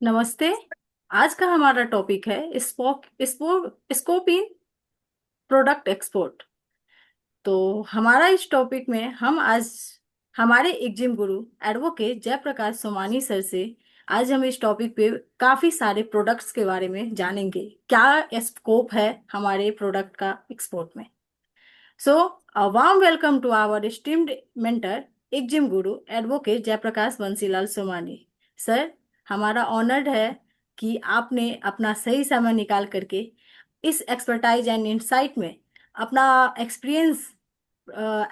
नमस्ते। आज का हमारा टॉपिक है स्कोप इन प्रोडक्ट एक्सपोर्ट। तो हमारा इस टॉपिक में हम आज हमारे एग्जिम गुरु एडवोकेट जयप्रकाश सोमानी सर से आज हम इस टॉपिक पे काफी सारे प्रोडक्ट्स के बारे में जानेंगे। क्या स्कोप है हमारे प्रोडक्ट का एक्सपोर्ट में। So, a warm welcome to our esteemed mentor, Exim Guru advocate Jayaprakash Bansilal Somani sir. हमारा ऑनर्ड है कि आपने अपना सही समय निकाल करके इस एक्सपर्टाइज एंड इंसाइट में अपना experience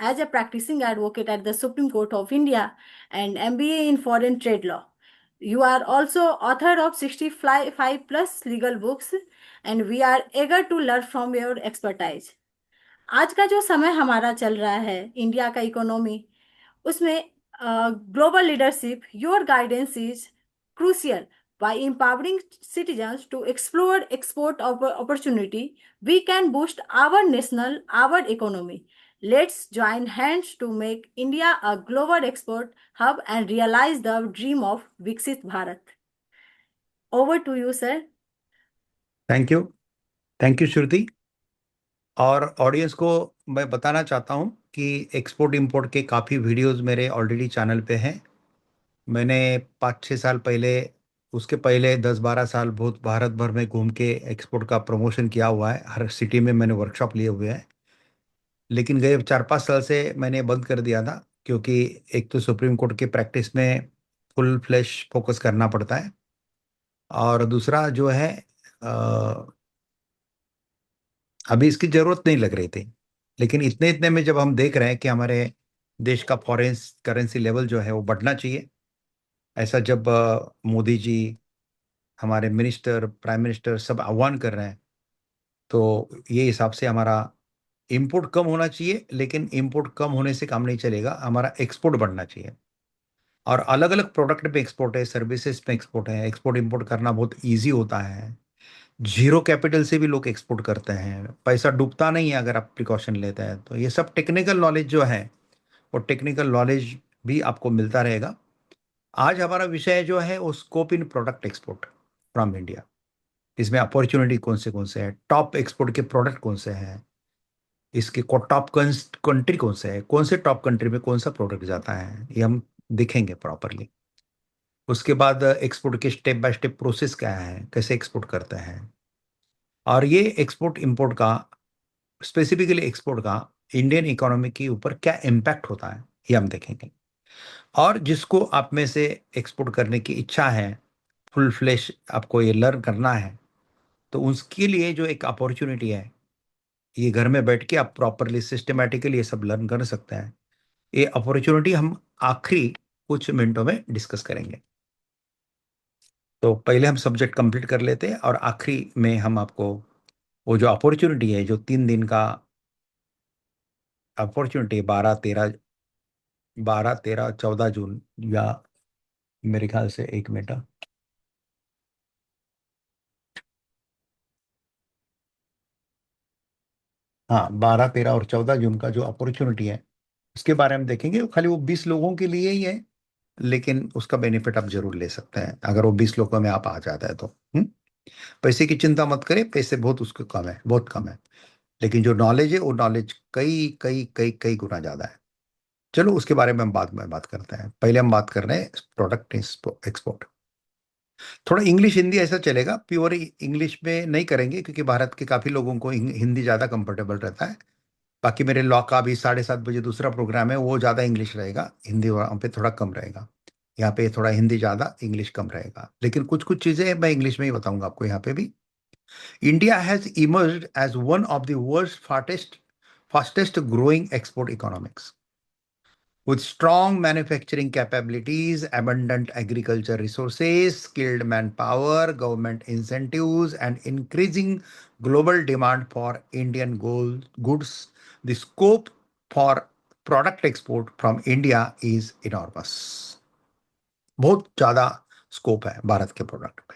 as a practising advocate at the Supreme Court of India and MBA in foreign trade law. You are also author of 65 plus legal books and we are eager to learn from your expertise. आज का जो समय हमारा चल रहा है India का economy, उसमें global leadership your guidance is crucial. by empowering citizens to explore export opportunity, we can boost our economy. Let's join hands to make India a global export hub and realize the dream of Viksit Bharat. Over to you, sir. Thank you. Thank you Shruti. और audience को मैं बताना चाहता हूँ कि export import के काफ़ी videos मेरे ऑलरेडी चैनल पे हैं। मैंने 5-6 साल पहले, उसके पहले 10-12 साल बहुत भारत भर में घूम के एक्सपोर्ट का प्रमोशन किया हुआ है। हर सिटी में मैंने वर्कशॉप लिए हुए हैं। लेकिन गए 4-5 साल से मैंने बंद कर दिया था, क्योंकि एक तो सुप्रीम कोर्ट के प्रैक्टिस में फुल फ्लैश फोकस करना पड़ता है, और दूसरा जो है अभी इसकी जरूरत नहीं लग रही थी। लेकिन इतने इतने में जब हम देख रहे हैं कि हमारे देश का फॉरेन करेंसी लेवल जो है वो बढ़ना चाहिए, ऐसा जब मोदी जी, हमारे मिनिस्टर, प्राइम मिनिस्टर सब आह्वान कर रहे हैं, तो ये हिसाब से हमारा इंपोर्ट कम होना चाहिए। लेकिन इंपोर्ट कम होने से काम नहीं चलेगा, हमारा एक्सपोर्ट बढ़ना चाहिए। और अलग अलग प्रोडक्ट पे एक्सपोर्ट है, सर्विसेज पे एक्सपोर्ट है। एक्सपोर्ट इंपोर्ट करना बहुत ईजी होता है। जीरो कैपिटल से भी लोग एक्सपोर्ट करते हैं, पैसा डूबता नहीं है अगर आप प्रिकॉशन लेते हैं तो। ये सब टेक्निकल नॉलेज जो है, वो टेक्निकल नॉलेज भी आपको मिलता रहेगा। आज हमारा विषय जो है वो scope in product export from India. इसमें अपॉर्चुनिटी कौन से है, टॉप एक्सपोर्ट के प्रोडक्ट कौन से हैं, इसके को टॉप कंट्री कौन से है, कौन से टॉप कंट्री में कौन सा प्रोडक्ट जाता है, ये हम दिखेंगे प्रॉपरली। उसके बाद एक्सपोर्ट के स्टेप बाय स्टेप प्रोसेस क्या है, कैसे एक्सपोर्ट करते हैं, और ये एक्सपोर्ट इंपोर्ट का, स्पेसिफिकली एक्सपोर्ट का इंडियन इकोनॉमी के ऊपर क्या इम्पैक्ट होता है, ये हम देखेंगे। और जिसको आप में से एक्सपोर्ट करने की इच्छा है, फुल फ्लेश आपको ये लर्न करना है, तो उसके लिए जो एक अपॉर्चुनिटी है, ये घर में बैठ के आप प्रॉपरली सिस्टमेटिकली ये सब लर्न कर सकते हैं। ये अपॉर्चुनिटी हम आखिरी कुछ मिनटों में डिस्कस करेंगे। तो पहले हम सब्जेक्ट कंप्लीट कर लेते हैं, और आखिरी में हम आपको वो जो अपॉर्चुनिटी है, जो 3 दिन का अपॉर्चुनिटी, 12, 13, 14 जून, या मेरे ख्याल से 1 मिनट, हाँ, 12, 13 और 14 जून का जो अपॉर्चुनिटी है, उसके बारे में देखेंगे। खाली वो 20 लोगों के लिए ही है, लेकिन उसका बेनिफिट आप जरूर ले सकते हैं अगर वो 20 लोगों में आप आ जाता है तो। पैसे की चिंता मत करें, पैसे बहुत उसके कम है, बहुत कम है। लेकिन जो नॉलेज है, वो नॉलेज कई कई कई कई गुना ज्यादा है। चलो उसके बारे में हम बाद में बात करते हैं। पहले हम बात कर रहे हैं प्रोडक्ट एक्सपोर्ट। थोड़ा इंग्लिश हिंदी ऐसा चलेगा, प्योर इंग्लिश में नहीं करेंगे, क्योंकि भारत के काफी लोगों को हिंदी ज्यादा कंफर्टेबल रहता है। बाकी मेरे लॉ का अभी 7:30 बजे दूसरा प्रोग्राम है, वो ज़्यादा इंग्लिश रहेगा, हिंदी वहाँ पे थोड़ा कम रहेगा। यहाँ पे थोड़ा हिंदी ज़्यादा, इंग्लिश कम रहेगा। लेकिन कुछ कुछ चीज़ें मैं इंग्लिश में ही बताऊंगा आपको यहाँ पे भी। India has emerged as one of the world's fastest growing export economics, with strong manufacturing capabilities, abundant agriculture resources, skilled manpower, government incentives, and increasing global demand for Indian goods. The scope for product export from India is enormous. बहुत ज्यादा scope है भारत के product पे।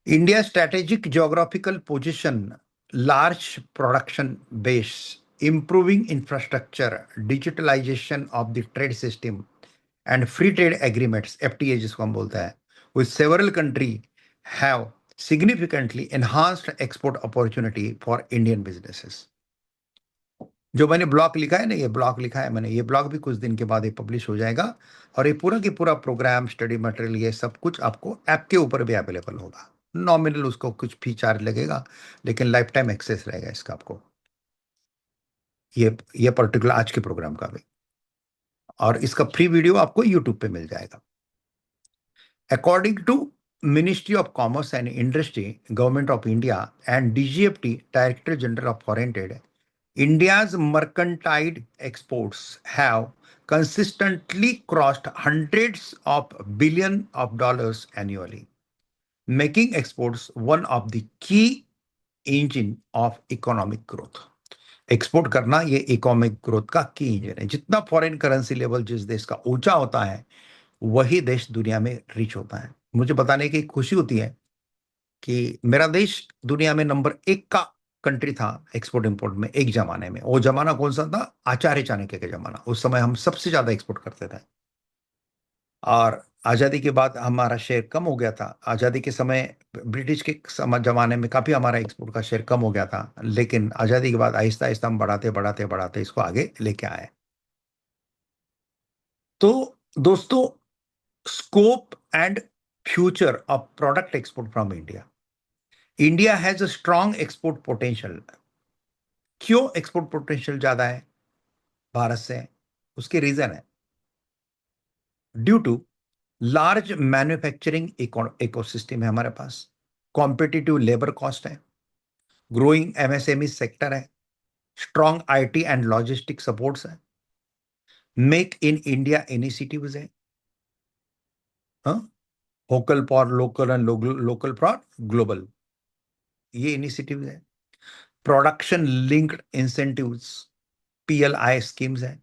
India strategic geographical position, large production base, improving infrastructure, digitalization of the trade system, and free trade agreements, FTA जिसको हम बोलते हैं, with several countries have significantly enhanced export opportunity for Indian businesses. जो मैंने blog लिखा है ना, ये ब्लॉग लिखा है मैंने, ये ब्लॉग भी कुछ दिन के बाद ये पब्लिश हो जाएगा। और ये पूरा की पूरा प्रोग्राम, स्टडी मटेरियल, ये सब कुछ आपको ऐप के ऊपर भी अवेलेबल होगा। नॉमिनल उसको कुछ फी चार्ज लगेगा, लेकिन लाइफ टाइम एक्सेस रहेगा इसका आपको, ये पर्टिकुलर आज के प्रोग्राम का भी। और इसका फ्री वीडियो आपको यूट्यूब पे मिल जाएगा। According to Ministry of Commerce and Industry, Government of India and DGFT, Director General of Foreign Trade, India's mercantile exports have consistently crossed hundreds of billions of dollars annually, making exports one of the key engine of economic growth. Export करना ये economic growth का की engine है। जितना foreign currency level जिस देश का ऊंचा होता है, वही देश दुनिया में रिच होता है। मुझे बताने की खुशी होती है कि मेरा देश दुनिया में नंबर 1 का कंट्री था एक्सपोर्ट इंपोर्ट में एक जमाने में। वो जमाना कौन सा था? आचार्य चाणक्य का जमाना। उस समय हम सबसे ज्यादा एक्सपोर्ट करते थे। और आजादी के बाद हमारा शेयर कम हो गया था। आजादी के समय ब्रिटिश के जमाने में काफी हमारा एक्सपोर्ट का शेयर कम हो गया था, लेकिन आजादी के बाद आहिस्ता आहिस्ता हम बढ़ाते बढ़ाते बढ़ाते इसको आगे लेके आए। तो दोस्तों, scope and future of product export from India. India has a strong export potential. क्यों एक्सपोर्ट पोटेंशियल ज्यादा है भारत से? उसके रीजन है, due to large manufacturing ecosystem है हमारे पास, कॉम्पिटिटिव लेबर कॉस्ट है, ग्रोइंग एमएसएमई सेक्टर है, strong IT and logistic supports है, मेक इन इंडिया इनिशिएटिव्स है, vocal for local and local for global, ये इनिशिएटिव है। Production linked incentives, PLI schemes है।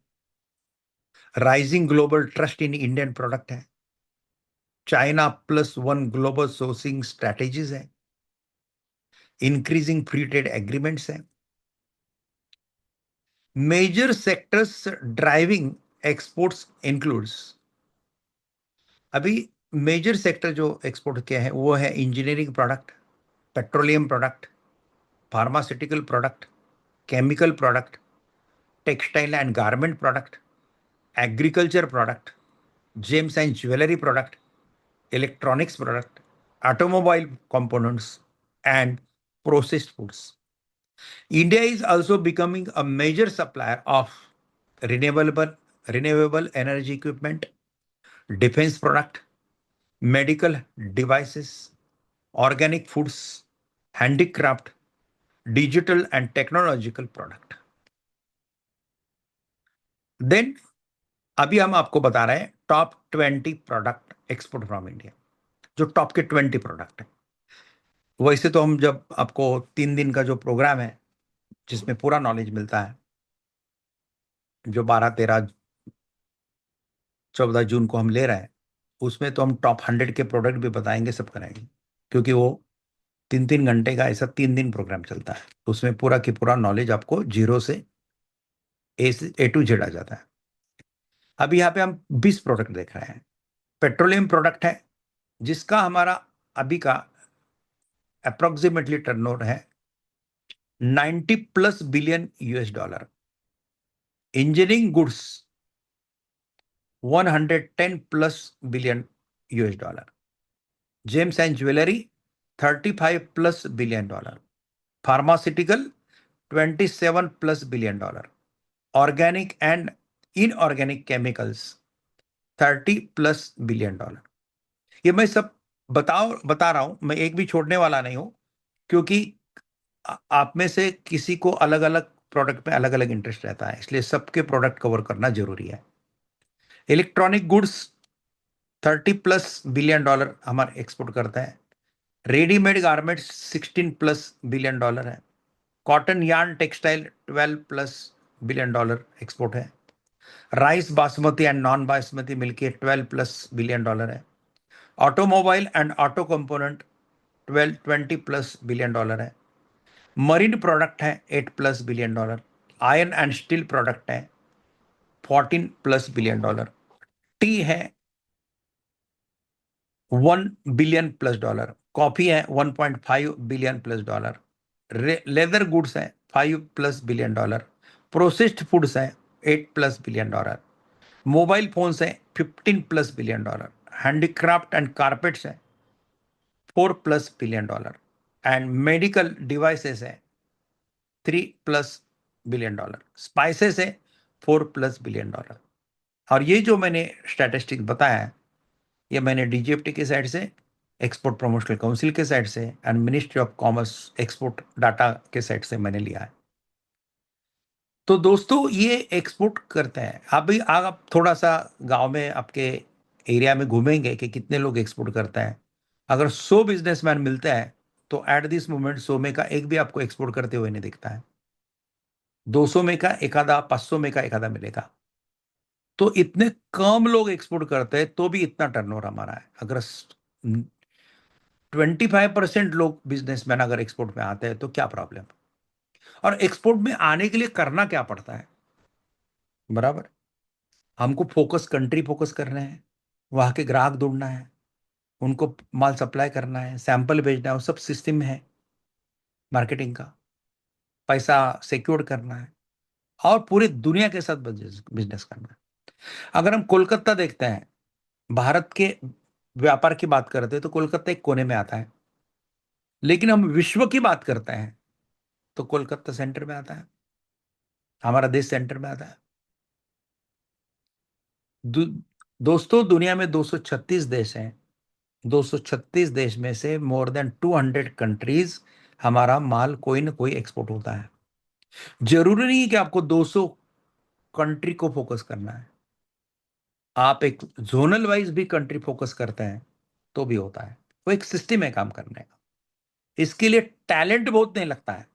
Rising global trust in Indian product है। China plus one global sourcing strategies है। Increasing free trade agreements है। Major sectors driving exports includes, अभी major sector जो export के हैं वो है engineering product, petroleum product, pharmaceutical product, chemical product, textile and garment product, agriculture product, gems and jewellery product, electronics product, automobile components, and processed foods. India is also becoming a major supplier of renewable renewable energy equipment, defense product, medical devices, organic foods, handicraft, digital and technological product. Then अभी हम आपको बता रहे हैं top 20 product export from India, जो top के 20 product है। वैसे तो हम जब आपको 3 दिन का जो प्रोग्राम है जिसमें पूरा नॉलेज मिलता है, जो 12, 13, 14 जून को हम ले रहे हैं, उसमें तो हम टॉप 100 के प्रोडक्ट भी बताएंगे, सब कराएंगे, क्योंकि वो 3 3 घंटे का ऐसा 3 दिन प्रोग्राम चलता है। तो उसमें पूरा की पूरा नॉलेज आपको जीरो से ए टू जेड आ जाता है। अभी यहाँ पे हम 20 प्रोडक्ट देख रहे हैं। पेट्रोलियम प्रोडक्ट है जिसका हमारा अभी का अप्रोक्सीमेटली टर्नओवर है 90+ billion US dollar. Engineering goods 110+ billion US dollar. James and jewellery 35+ billion dollar. Pharmaceutical 27+ billion dollar. Organic and inorganic chemicals 30+ billion dollar. ये मैं सब बता रहा हूं, मैं एक भी छोड़ने वाला नहीं हूं, क्योंकि आप में से किसी को अलग अलग प्रोडक्ट में अलग अलग इंटरेस्ट रहता है, इसलिए सबके प्रोडक्ट कवर करना जरूरी है। इलेक्ट्रॉनिक गुड्स 30+ बिलियन डॉलर हमारे एक्सपोर्ट करता है। रेडीमेड गारमेंट्स 16+ बिलियन डॉलर है। Cotton yarn textile 12+ billion dollar export है। Rice basmati and non basmati मिलके 12+ बिलियन डॉलर है। Automobile and auto component 20+ billion dollar है। मरीन प्रोडक्ट है 8+ billion dollar. Iron and steel product है 14+ बिलियन डॉलर। टी है $1 billion+. Coffee है $1.5 billion+. Leather goods हैं $5+ billion. Processed foods हैं $8+ बिलियन। मोबाइल फोन्स हैं $15+ बिलियन। हैंडीक्राफ्ट एंड कारपेट्स हैं $4+ billion. And medical devices हैं $3+ बिलियन। स्पाइसेस है $4+ बिलियन। और ये जो मैंने स्टैटिस्टिक्स बताया है, ये मैंने डीजीएफटी की साइड से, एक्सपोर्ट प्रमोशनल काउंसिल के साइड से and ministry of commerce export data के साइड से मैंने लिया है। तो दोस्तों ये एक्सपोर्ट करते हैं। अभी आप थोड़ा सा गांव में आपके एरिया में घूमेंगे कि कितने लोग एक्सपोर्ट करते हैं। अगर 100 बिजनेसमैन मिलते हैं तो एट दिस मोमेंट 100 में का एक भी आपको एक्सपोर्ट करते हुए नहीं दिखता है। 200 में का एक आधा, 500 में का एक आधा मिलेगा। तो इतने कम लोग एक्सपोर्ट करते हैं तो भी इतना टर्नओवर हमारा है। अगर 25% लोग बिजनेसमैन अगर एक्सपोर्ट में आते हैं तो क्या प्रॉब्लम। और एक्सपोर्ट में आने के लिए करना क्या पड़ता है, बराबर। हमको फोकस, कंट्री फोकस करना है, वहां के ग्राहक ढूंढना है, उनको माल सप्लाई करना है, सैंपल भेजना है, वो सब सिस्टम है मार्केटिंग का। पैसा सिक्योर करना है और पूरी दुनिया के साथ बिजनेस करना है। अगर हम कोलकाता देखते हैं, भारत के व्यापार की बात करते हैं तो कोलकाता एक कोने में आता है। लेकिन हम विश्व की बात करते हैं तो कोलकाता सेंटर में आता है, हमारा देश सेंटर में आता है। दो, दोस्तों दुनिया में 236 देश हैं। 236 देश में से मोर देन 200 कंट्रीज हमारा माल कोई ना कोई एक्सपोर्ट होता है। जरूरी नहीं है कि आपको 200 कंट्री को फोकस करना है। आप एक जोनल वाइज भी कंट्री फोकस करते हैं तो भी होता है। वो एक सिस्टम है काम करने का। इसके लिए टैलेंट बहुत नहीं लगता है,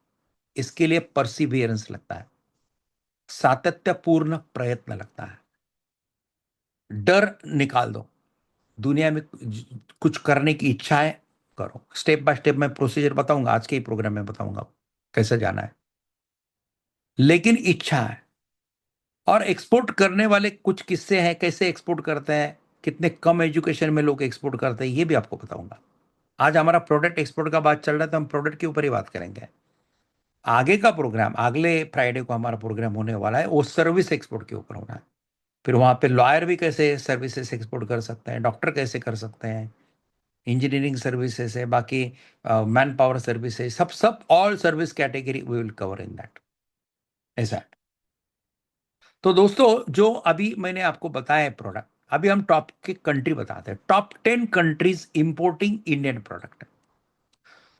इसके लिए परसिवियरेंस लगता है, सातत्यपूर्ण प्रयत्न लगता है। डर निकाल दो, दुनिया में कुछ करने की इच्छा है, करो। स्टेप बाय स्टेप मैं प्रोसीजर बताऊंगा, आज के ही प्रोग्राम में बताऊंगा कैसे जाना है। लेकिन इच्छा है। और एक्सपोर्ट करने वाले कुछ किस्से हैं, कैसे एक्सपोर्ट करते हैं, कितने कम एजुकेशन में लोग एक्सपोर्ट करते हैं, ये भी आपको बताऊंगा। आज हमारा प्रोडक्ट एक्सपोर्ट का बात चल रहा है तो हम प्रोडक्ट के ऊपर ही बात करेंगे। आगे का प्रोग्राम, अगले फ्राइडे को हमारा प्रोग्राम होने वाला है, वो सर्विस एक्सपोर्ट के ऊपर होना है। फिर वहां पे लॉयर भी कैसे सर्विसेज एक्सपोर्ट कर सकते हैं, डॉक्टर कैसे कर सकते हैं, इंजीनियरिंग सर्विसेज है, बाकी मैन पावर सर्विसेज, सब सब all service category we will cover in that, ऐसा है। तो दोस्तों जो अभी मैंने आपको बताया है प्रोडक्ट, अभी हम टॉप के कंट्री बताते हैं। Top 10 countries importing Indian product.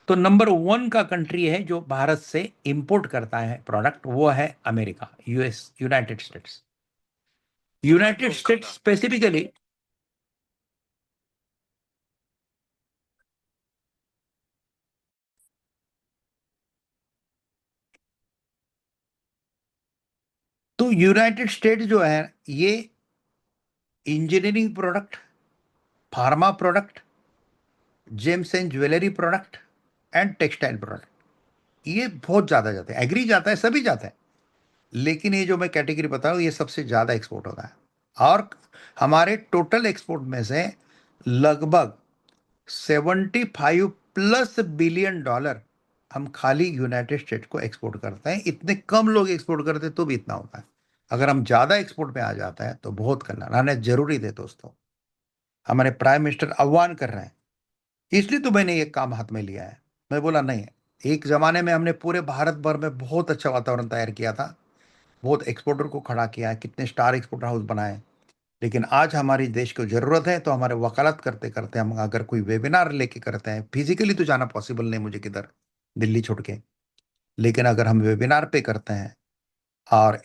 तो नंबर 1 का कंट्री है जो भारत से इंपोर्ट करता है प्रोडक्ट, वो है America, US, United states. United states specifically. तो यूनाइटेड स्टेट्स जो है ये engineering product, pharma product, gems and jewellery product and textile product, ये बहुत ज्यादा जाते हैं। एग्री जाता है, सभी जाता है, लेकिन ये जो मैं कैटेगरी बता रहा हूँ ये सबसे ज्यादा एक्सपोर्ट होता है। और हमारे टोटल एक्सपोर्ट में से लगभग 75+ बिलियन डॉलर हम खाली यूनाइटेड स्टेट को एक्सपोर्ट करते हैं। इतने कम लोग एक्सपोर्ट करते हैं तो भी इतना होता है। अगर हम ज्यादा एक्सपोर्ट में आ जाता है तो बहुत करना रहना जरूरी थे दोस्तों। हमारे प्राइम मिनिस्टर आह्वान कर रहे हैं, इसलिए तो मैंने ये काम हाथ में लिया है। मैं बोला नहीं, एक जमाने में हमने पूरे भारत भर में बहुत अच्छा वातावरण तैयार किया था, बहुत एक्सपोर्टर को खड़ा किया है, कितने स्टार एक्सपोर्टर हाउस बनाए। लेकिन आज हमारी देश को जरूरत है तो हमारे वकालत करते करते हम अगर कोई वेबिनार लेके करते हैं, फिजिकली तो जाना पॉसिबल नहीं मुझे किधर, दिल्ली छोड़ के, लेकिन अगर हम वेबिनार पे करते हैं और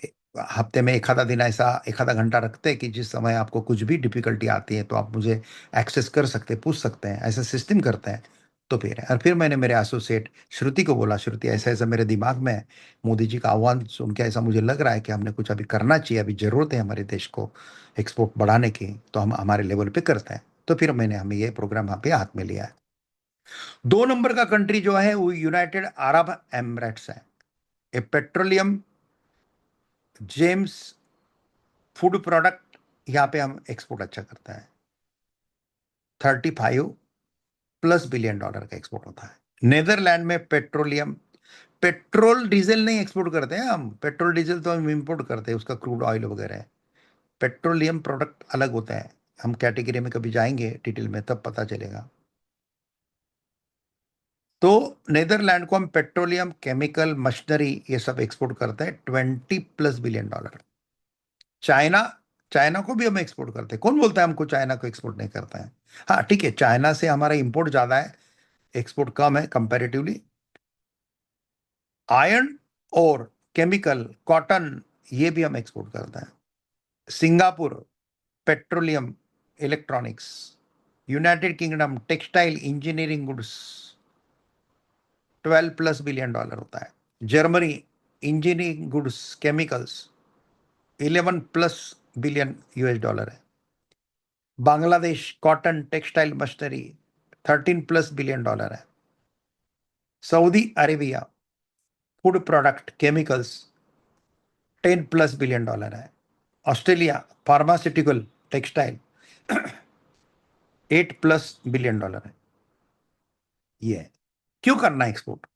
हफ्ते में एक आधा दिन ऐसा एक आधा घंटा रखते हैं कि जिस समय आपको कुछ भी डिफिकल्टी आती है तो आप मुझे एक्सेस कर सकते हैं, पूछ सकते हैं, ऐसा सिस्टम करते हैं तो फिर है। और फिर मैंने मेरे एसोसिएट श्रुति को बोला, श्रुति ऐसा ऐसा मेरे दिमाग में है, मोदी जी का आह्वान सुन के ऐसा मुझे लग रहा है कि हमने कुछ अभी करना चाहिए, अभी जरूरत है हमारे देश को एक्सपोर्ट बढ़ाने की, तो हम हमारे लेवल पे करते हैं। तो फिर मैंने हमें ये प्रोग्राम यहाँ पे हाथ में लिया है। 2 नंबर का कंट्री जो है वो यूनाइटेड अरब एमिरेट्स है। ए पेट्रोलियम, जेम्स, फूड प्रोडक्ट, यहाँ पे हम एक्सपोर्ट अच्छा करते हैं। $35+ बिलियन का एक्सपोर्ट होता है। नेदरलैंड में पेट्रोलियम, पेट्रोल डीजल नहीं एक्सपोर्ट करते हैं हम, पेट्रोल डीजल तो हम इंपोर्ट करते हैं, उसका क्रूड ऑयल वगैरह है। पेट्रोलियम प्रोडक्ट अलग होता है। हम कैटेगरी में कभी जाएंगे डिटेल में तब पता चलेगा। तो नेदरलैंड को हम पेट्रोलियम, केमिकल, मशीनरी ये सब एक्सपोर्ट करते हैं, $20+ बिलियन। चाइना, चाइना को भी हम एक्सपोर्ट करते हैं। कौन बोलता है हमको चाइना को एक्सपोर्ट नहीं करता है? हाँ ठीक है, चाइना से हमारा इंपोर्ट ज्यादा है, एक्सपोर्ट कम है कंपैरेटिवली। आयरन और केमिकल, कॉटन, ये भी हम एक्सपोर्ट करते हैं। Singapore petroleum, electronics. United Kingdom textile, engineering goods, $12+ billion होता है। Germany engineering goods, chemicals, $11+ billion है। Bangladesh cotton, textile, machinery, $13+ billion है। Saudi Arabia food product, chemicals, $10+ billion है। ऑस्ट्रेलिया फार्मास्यूटिकल, टेक्सटाइल, $8+ बिलियन है। ये है। क्यों करना है एक्सपोर्ट?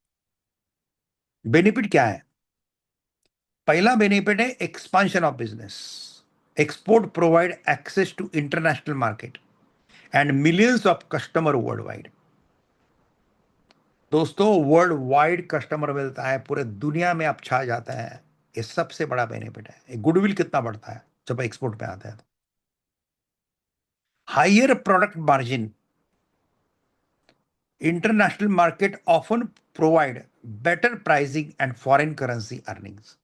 बेनिफिट क्या है? पहला बेनिफिट है expansion of business. Export provide access to international market and millions of customer world wide. दोस्तों, वर्ल्ड वाइड कस्टमर मिलता है, पूरे दुनिया में आप छा जाता है। ये सबसे बड़ा बेनिफिट है। गुडविल कितना बढ़ता है जब एक्सपोर्ट पे आता है? Higher product margin, international market often provide better pricing and foreign currency earnings.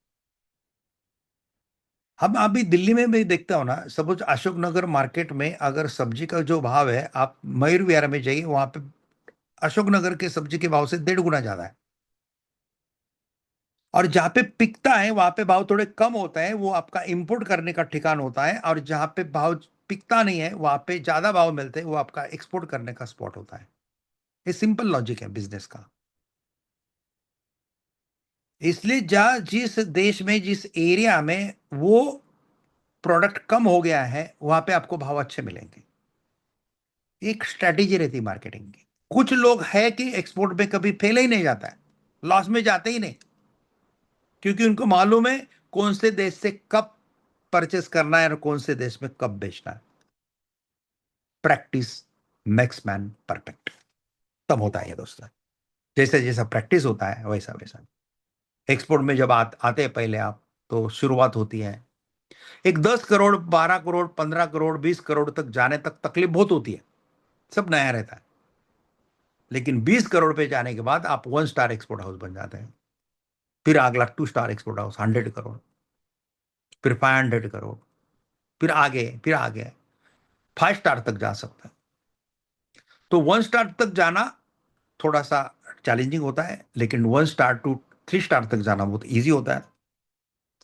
हम अभी दिल्ली में भी देखते हो ना, सपोज अशोक नगर मार्केट में अगर सब्जी का जो भाव है, आप मयूर विहार में जाइए, वहां पे अशोक नगर के सब्जी के भाव से 1.5 गुना ज्यादा है। और जहां पे पिकता है वहां पे भाव थोड़े कम होता है, वो आपका इंपोर्ट करने का ठिकाना होता है। और जहां पे भाव पिकता नहीं है वहां पे ज्यादा भाव मिलते हैं, वो आपका एक्सपोर्ट करने का स्पॉट होता है। ये सिंपल लॉजिक है बिजनेस का। इसलिए जहां जिस देश में, जिस एरिया में वो प्रोडक्ट कम हो गया है, वहां पे आपको भाव अच्छे मिलेंगे। एक स्ट्रेटेजी रहती है मार्केटिंग की। कुछ लोग है कि एक्सपोर्ट में कभी फेल ही नहीं जाता है, लॉस में जाते ही नहीं, क्योंकि उनको मालूम है कौन से देश से कब परचेस करना है और कौन से देश में कब बेचना है। प्रैक्टिस मेक्स मैन परफेक्ट, तब होता है ये दोस्तों। जैसे जैसा प्रैक्टिस होता है वैसा वैसा। एक्सपोर्ट में जब आते हैं पहले आप, तो शुरुआत होती है एक 10 करोड़, 12 करोड़, 15 करोड़, 20 करोड़ तक जाने तक तकलीफ बहुत होती है, सब नया रहता है। लेकिन 20 करोड़ पे जाने के बाद आप 1 स्टार एक्सपोर्ट हाउस बन जाते हैं। फिर अगला 2 स्टार एक्सपोर्ट हाउस, 100 करोड़, फिर 500 करोड़, फिर आगे 5 स्टार तक जा सकता है। तो 1 स्टार तक जाना थोड़ा सा चैलेंजिंग होता है, लेकिन 1 स्टार टू 3 स्टार तक जाना बहुत इजी होता है।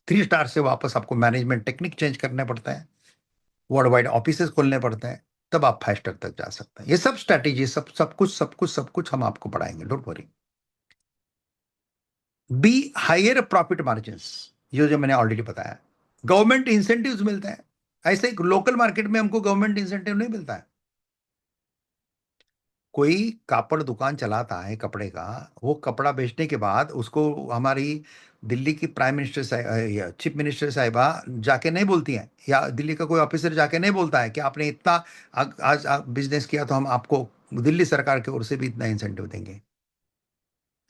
3 स्टार से वापस आपको मैनेजमेंट टेक्निक चेंज करने पड़ता है, वर्ल्ड वाइड ऑफिसेस खोलने पड़ते हैं, तब आप 5 स्टार तक जा सकते हैं। ये सब स्ट्रैटेजी, सब कुछ हम आपको पढ़ाएंगे, don't worry. B higher profit margin, ये जो मैंने ऑलरेडी बताया। गवर्नमेंट इंसेंटिव्स मिलते हैं। ऐसे लोकल मार्केट में हमको गवर्नमेंट इंसेंटिव नहीं मिलता है। कोई कापड़ दुकान चलाता है कपड़े का, वो कपड़ा बेचने के बाद उसको हमारी दिल्ली की प्राइम मिनिस्टर या चीफ मिनिस्टर साहिबा जाके नहीं बोलती हैं, या दिल्ली का कोई ऑफिसर जाके नहीं बोलता है कि आपने इतना आज बिजनेस किया तो हम आपको दिल्ली सरकार की ओर से भी इतना इंसेंटिव देंगे।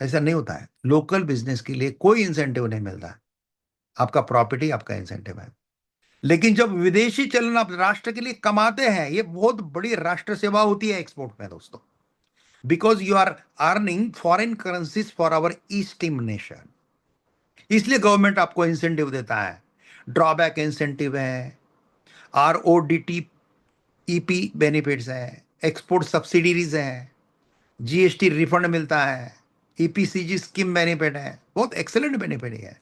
ऐसा नहीं होता है। लोकल बिजनेस के लिए कोई इंसेंटिव नहीं मिलता है। आपका प्रॉपर्टी आपका इंसेंटिव है। लेकिन जब विदेशी चलन आप राष्ट्र के लिए कमाते हैं, ये बहुत बड़ी राष्ट्र सेवा होती है एक्सपोर्ट में दोस्तों। Because you are earning foreign currencies for our eastern nation, इसलिए गवर्नमेंट आपको इंसेंटिव देता है। ड्रॉबैक इंसेंटिव है, RODT EP बेनिफिट्स हैं, एक्सपोर्ट सब्सिडीज हैं, GST रिफंड मिलता है, EPCG स्कीम बेनिफिट है, बहुत एक्सेलेंट बेनिफिट है।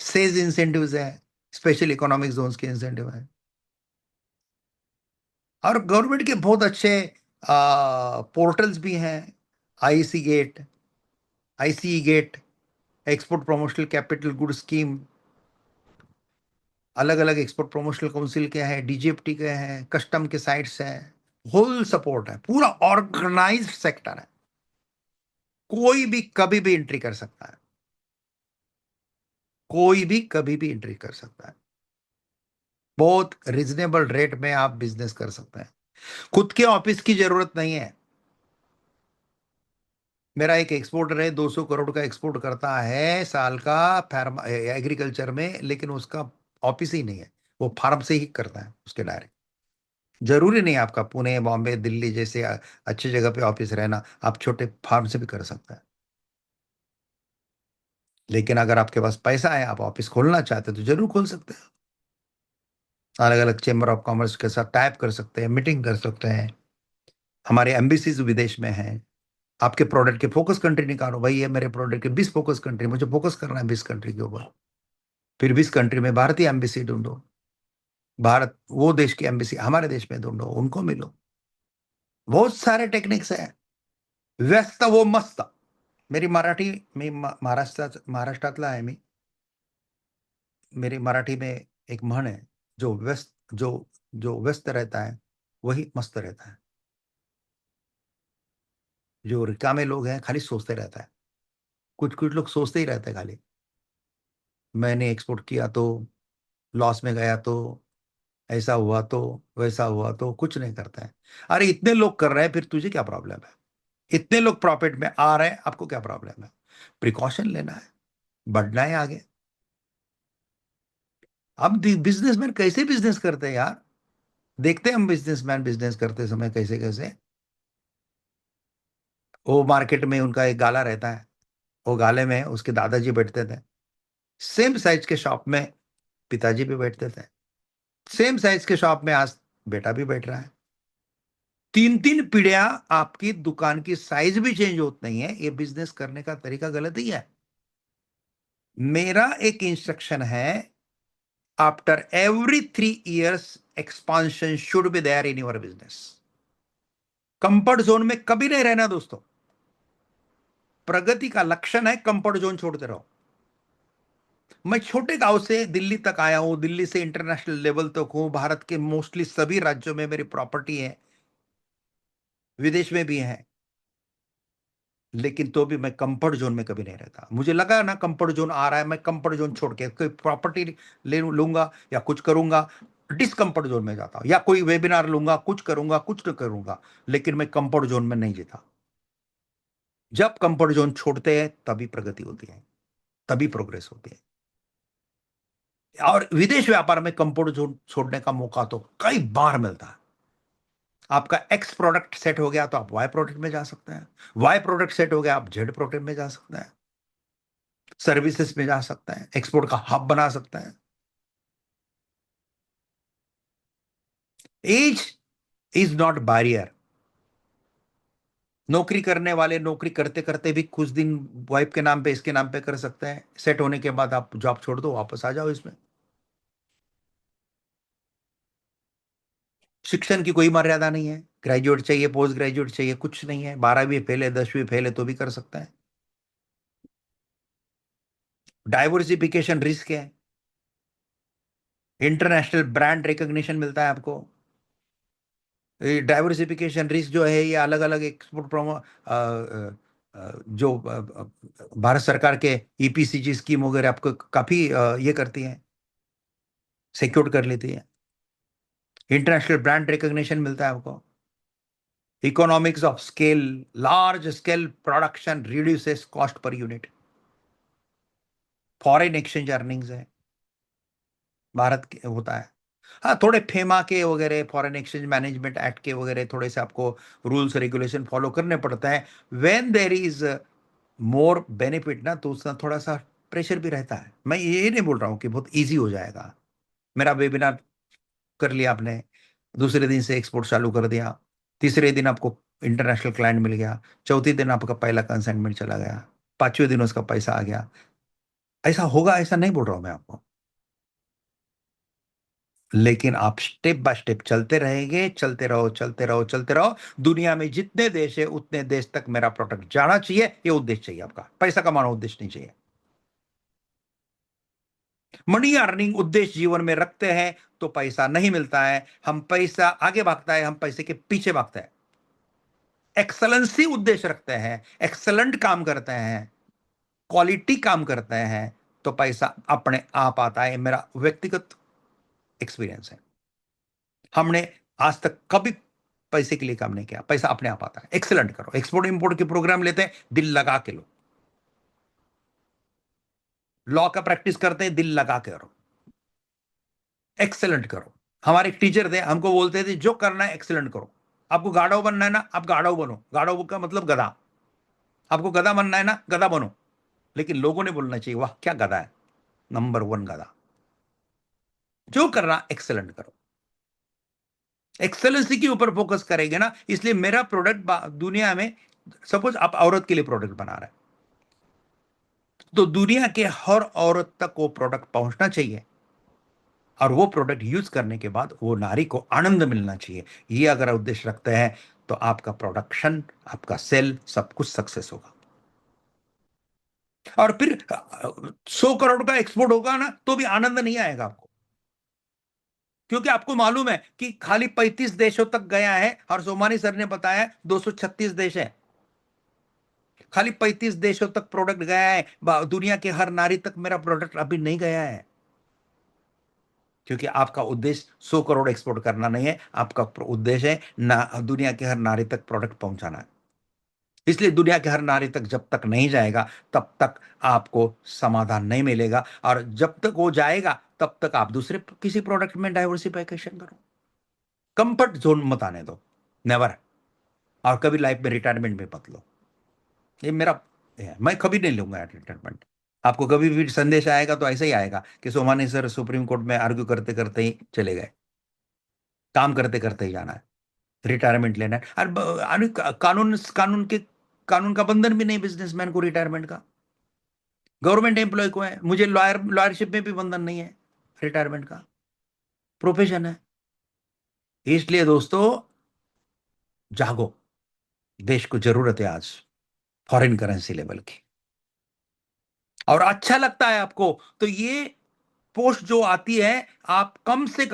सेज इंसेंटिव्स है, स्पेशल इकोनॉमिक जोन्स के इंसेंटिव है। और गवर्नमेंट के बहुत अच्छे पोर्टल्स भी हैं। IC gate, export promotional capital good scheme, अलग अलग एक्सपोर्ट प्रमोशनल काउंसिल के हैं, DGFT के हैं, कस्टम के साइट्स हैं। फुल सपोर्ट है, पूरा ऑर्गेनाइज्ड सेक्टर है। कोई भी कभी भी एंट्री कर सकता है, कोई भी कभी भी एंट्री कर सकता है। बहुत रिजनेबल रेट में आप बिजनेस कर सकते हैं। खुद के ऑफिस की जरूरत नहीं है। मेरा एक एक्सपोर्टर है, 200 करोड़ का एक्सपोर्ट करता है साल का, फार्म एग्रीकल्चर में, लेकिन उसका ऑफिस ही नहीं है। वो फार्म से ही करता है उसके डायरेक्ट। जरूरी नहीं है आपका पुणे, बॉम्बे, दिल्ली जैसे अच्छी जगह पे ऑफिस रहना, आप छोटे फार्म से भी कर सकते हैं। लेकिन अगर आपके पास पैसा है, आप ऑफिस खोलना चाहते हैं, तो जरूर खोल सकते हैं। अलग अलग चेंबर ऑफ कॉमर्स के साथ टाइप कर सकते हैं, मीटिंग कर सकते हैं। हमारे एम्बेसीज विदेश में हैं। आपके प्रोडक्ट के फोकस कंट्री निकालो, भाई ये मेरे प्रोडक्ट के 20 फोकस कंट्री, मुझे फोकस करना है 20 कंट्री के ऊपर। फिर 20 कंट्री में भारतीय एम्बेसी ढूंढो। भारत वो देश की एम्बेसी हमारे देश में ढूंढो, उनको मिलो। बहुत सारे टेक्निक्स हैं। व्यस्त वो मस्त। मेरी मराठी, मी महाराष्ट्रातला आहे मी। मेरी मराठी में एक म्हण है, जो व्यस्त जो जो व्यस्त रहता है वही मस्त रहता है। जो रिकामे लोग हैं खाली सोचते रहता है। कुछ कुछ लोग सोचते ही रहते हैं खाली, मैंने एक्सपोर्ट किया तो लॉस में गया तो, ऐसा हुआ तो, वैसा हुआ तो, कुछ नहीं करता है। अरे इतने लोग कर रहे हैं, फिर तुझे क्या प्रॉब्लम है? इतने लोग प्रॉफिट में आ रहे हैं, आपको क्या प्रॉब्लम है? प्रिकॉशन लेना है, बढ़ना है आगे। अब बिजनेसमैन कैसे बिजनेस करते हैं यार? देखते हैं हम बिजनेसमैन बिजनेस करते समय कैसे कैसे। वो मार्केट में उनका एक गाला रहता है, वो गाले में उसके दादाजी बैठते थे। सेम साइज के शॉप में पिताजी भी बैठते थे। सेम साइज के शॉप में आज बेटा भी बैठ रहा है। तीन तीन पीढ़ियां, आपकी दुकान की साइज भी चेंज होती नहीं है। ये बिजनेस करने का तरीका गलत ही है। मेरा एक इंस्ट्रक्शन है, after every 3 years expansion should be there in your business. Comfort zone में कभी नहीं रहना दोस्तों। प्रगति का लक्षण है कंफर्ट जोन छोड़ते रहो। मैं छोटे गांव से दिल्ली तक आया हूं, दिल्ली से इंटरनेशनल लेवल तक हूं, भारत के मोस्टली सभी राज्यों में मेरी प्रॉपर्टी है, विदेश में भी है। लेकिन तो भी मैं कंफर्ट जोन में कभी नहीं रहता। मुझे लगा ना कंफर्ट जोन आ रहा है, मैं कंफर्ट जोन छोड़ के कोई प्रॉपर्टी ले लूंगा या कुछ करूंगा, डिसकंफर्ट जोन में जाता हूं, या कोई वेबिनार लूंगा, कुछ करूंगा, कुछ न करूंगा। लेकिन मैं कंफर्ट जोन में नहीं जीता। जब कंफर्ट जोन छोड़ते हैं तभी प्रगति होती है, तभी प्रोग्रेस होती है। और विदेश व्यापार में कंफर्ट जोन छोड़ने का मौका तो कई बार मिलता है। आपका एक्स प्रोडक्ट सेट हो गया तो आप वाई प्रोडक्ट में जा सकते हैं। वाई प्रोडक्ट सेट हो गया, आप जेड प्रोडक्ट में जा सकते हैं। सर्विसेज में जा सकते हैं, एक्सपोर्ट का हब बना सकते हैं। Age is not barrier. नौकरी करने वाले नौकरी करते करते भी कुछ दिन वाइफ के नाम पे, इसके नाम पे कर सकते हैं। सेट होने के बाद आप जॉब छोड़ दो, वापस आ जाओ इसमें। शिक्षण की कोई मर्यादा नहीं है। ग्रेजुएट चाहिए, पोस्ट ग्रेजुएट चाहिए, कुछ नहीं है। 12वीं फेल है, 10वीं फेल है, तो भी कर सकते हैं। डाइवर्सिफिकेशन रिस्क है। इंटरनेशनल ब्रांड रिकॉग्निशन मिलता है आपको। डाइवर्सिफिकेशन रिस्क जो है, ये अलग अलग एक्सपोर्ट प्रोमो जो भारत सरकार के ईपीसीजी स्कीम वगैरह आपको काफी ये करती है, सिक्योर कर लेती है। इंटरनेशनल ब्रांड रिकॉग्निशन मिलता है आपको। Economics of scale, large scale production reduces cost per unit. Foreign exchange earnings है, भारत के होता है। हाँ, थोड़े फेमा के वगैरह, फॉरेन एक्सचेंज मैनेजमेंट एक्ट के वगैरह थोड़े से आपको रूल्स रेगुलेशन फॉलो करने पड़ता है। When there is more benefit ना, तो उसका थोड़ा सा प्रेशर भी रहता है। मैं ये नहीं बोल रहा हूँ कि बहुत इजी हो जाएगा। मेरा वेबिनार कर लिया आपने, दूसरे दिन से एक्सपोर्ट चालू कर दिया, तीसरे दिन आपको इंटरनेशनल क्लाइंट मिल गया, चौथे दिन आपका पहला कंसाइनमेंट चला गया, पांचवें दिन उसका पैसा आ गया। ऐसा होगा, ऐसा नहीं बोल रहा हूं मैं आपको। लेकिन आप स्टेप बाय स्टेप चलते रहेंगे, चलते रहो, चलते रहो, चलते रहो। दुनिया में जितने देश है उतने देश तक मेरा प्रोडक्ट जाना चाहिए, ये उद्देश्य चाहिए आपका। पैसा कमाना उद्देश्य नहीं चाहिए। मनी अर्निंग उद्देश्य जीवन में रखते हैं तो पैसा नहीं मिलता है, हम पैसा आगे भागता है, हम पैसे के पीछे भागते हैं। एक्सलेंसी उद्देश्य रखते हैं, एक्सलेंट काम करते हैं, क्वालिटी काम करते हैं, तो पैसा अपने आप आता है। मेरा व्यक्तिगत एक्सपीरियंस है। हमने आज तक कभी पैसे के लिए काम नहीं किया, पैसा अपने आप आता है। एक्सलेंट करो, एक्सपोर्ट इंपोर्ट के प्रोग्राम लेते हैं, दिल लगा के लो। लॉ का प्रैक्टिस करते हैं, दिल लगा के करो, एक्सेलेंट करो। हमारे एक टीचर थे, हमको बोलते थे जो करना है एक्सेलेंट करो। आपको गाड़व बनना है ना, आप गाड़व बनो। गाड़व का मतलब गधा। आपको गधा बनना है ना, गधा बनो। लेकिन लोगों ने बोलना चाहिए, वाह क्या गधा है, नंबर वन गधा। जो करना एक्सेलेंट करो, एक्सेलेंसी के ऊपर फोकस करेंगे ना। इसलिए मेरा प्रोडक्ट दुनिया में, सपोज आप औरत के लिए प्रोडक्ट बना रहे हैं, तो दुनिया के हर औरत तक वो प्रोडक्ट पहुंचना चाहिए, और वो प्रोडक्ट यूज करने के बाद वो नारी को आनंद मिलना चाहिए। ये अगर उद्देश्य रखते हैं तो आपका प्रोडक्शन, आपका सेल, सब कुछ सक्सेस होगा। और फिर 100 करोड़ का एक्सपोर्ट होगा ना, तो भी आनंद नहीं आएगा आपको, क्योंकि आपको मालूम है कि खाली 35 देशों तक गया है, और सोमानी सर ने बताया 236 देश है। खाली 35 देशों तक प्रोडक्ट गया है, दुनिया के हर नारी तक मेरा प्रोडक्ट अभी नहीं गया है। क्योंकि आपका उद्देश्य 100 करोड़ एक्सपोर्ट करना नहीं है, आपका उद्देश्य है ना दुनिया के हर नारी तक प्रोडक्ट पहुंचाना है। इसलिए दुनिया के हर नारी तक जब तक नहीं जाएगा, तब तक आपको समाधान नहीं मिलेगा, और जब तक वो जाएगा तब तक आप दूसरे किसी प्रोडक्ट में डाइवर्सिफिकेशन करो। कंफर्ट जोन मत आने दो, नेवर। और कभी लाइफ में रिटायरमेंट में मत लो। ये मेरा है, मैं कभी नहीं लूंगा रिटायरमेंट। आपको कभी भी संदेश आएगा तो ऐसे ही आएगा कि सोमानी सर सुप्रीम कोर्ट में आर्ग्यू करते करते ही चले गए। काम करते करते ही जाना है, रिटायरमेंट लेना है। और कानून कानून के कानून का बंधन भी नहीं बिजनेसमैन को रिटायरमेंट का। गवर्नमेंट एम्प्लॉय को है, मुझे लॉयरशिप में भी बंधन नहीं है रिटायरमेंट का, प्रोफेशन है। इसलिए दोस्तों, जागो, देश को जरूरत है आज फॉरेन करेंसी लेवल की। और अच्छा लगता है आपको तो ये पोस्ट जो आती है, आप कम से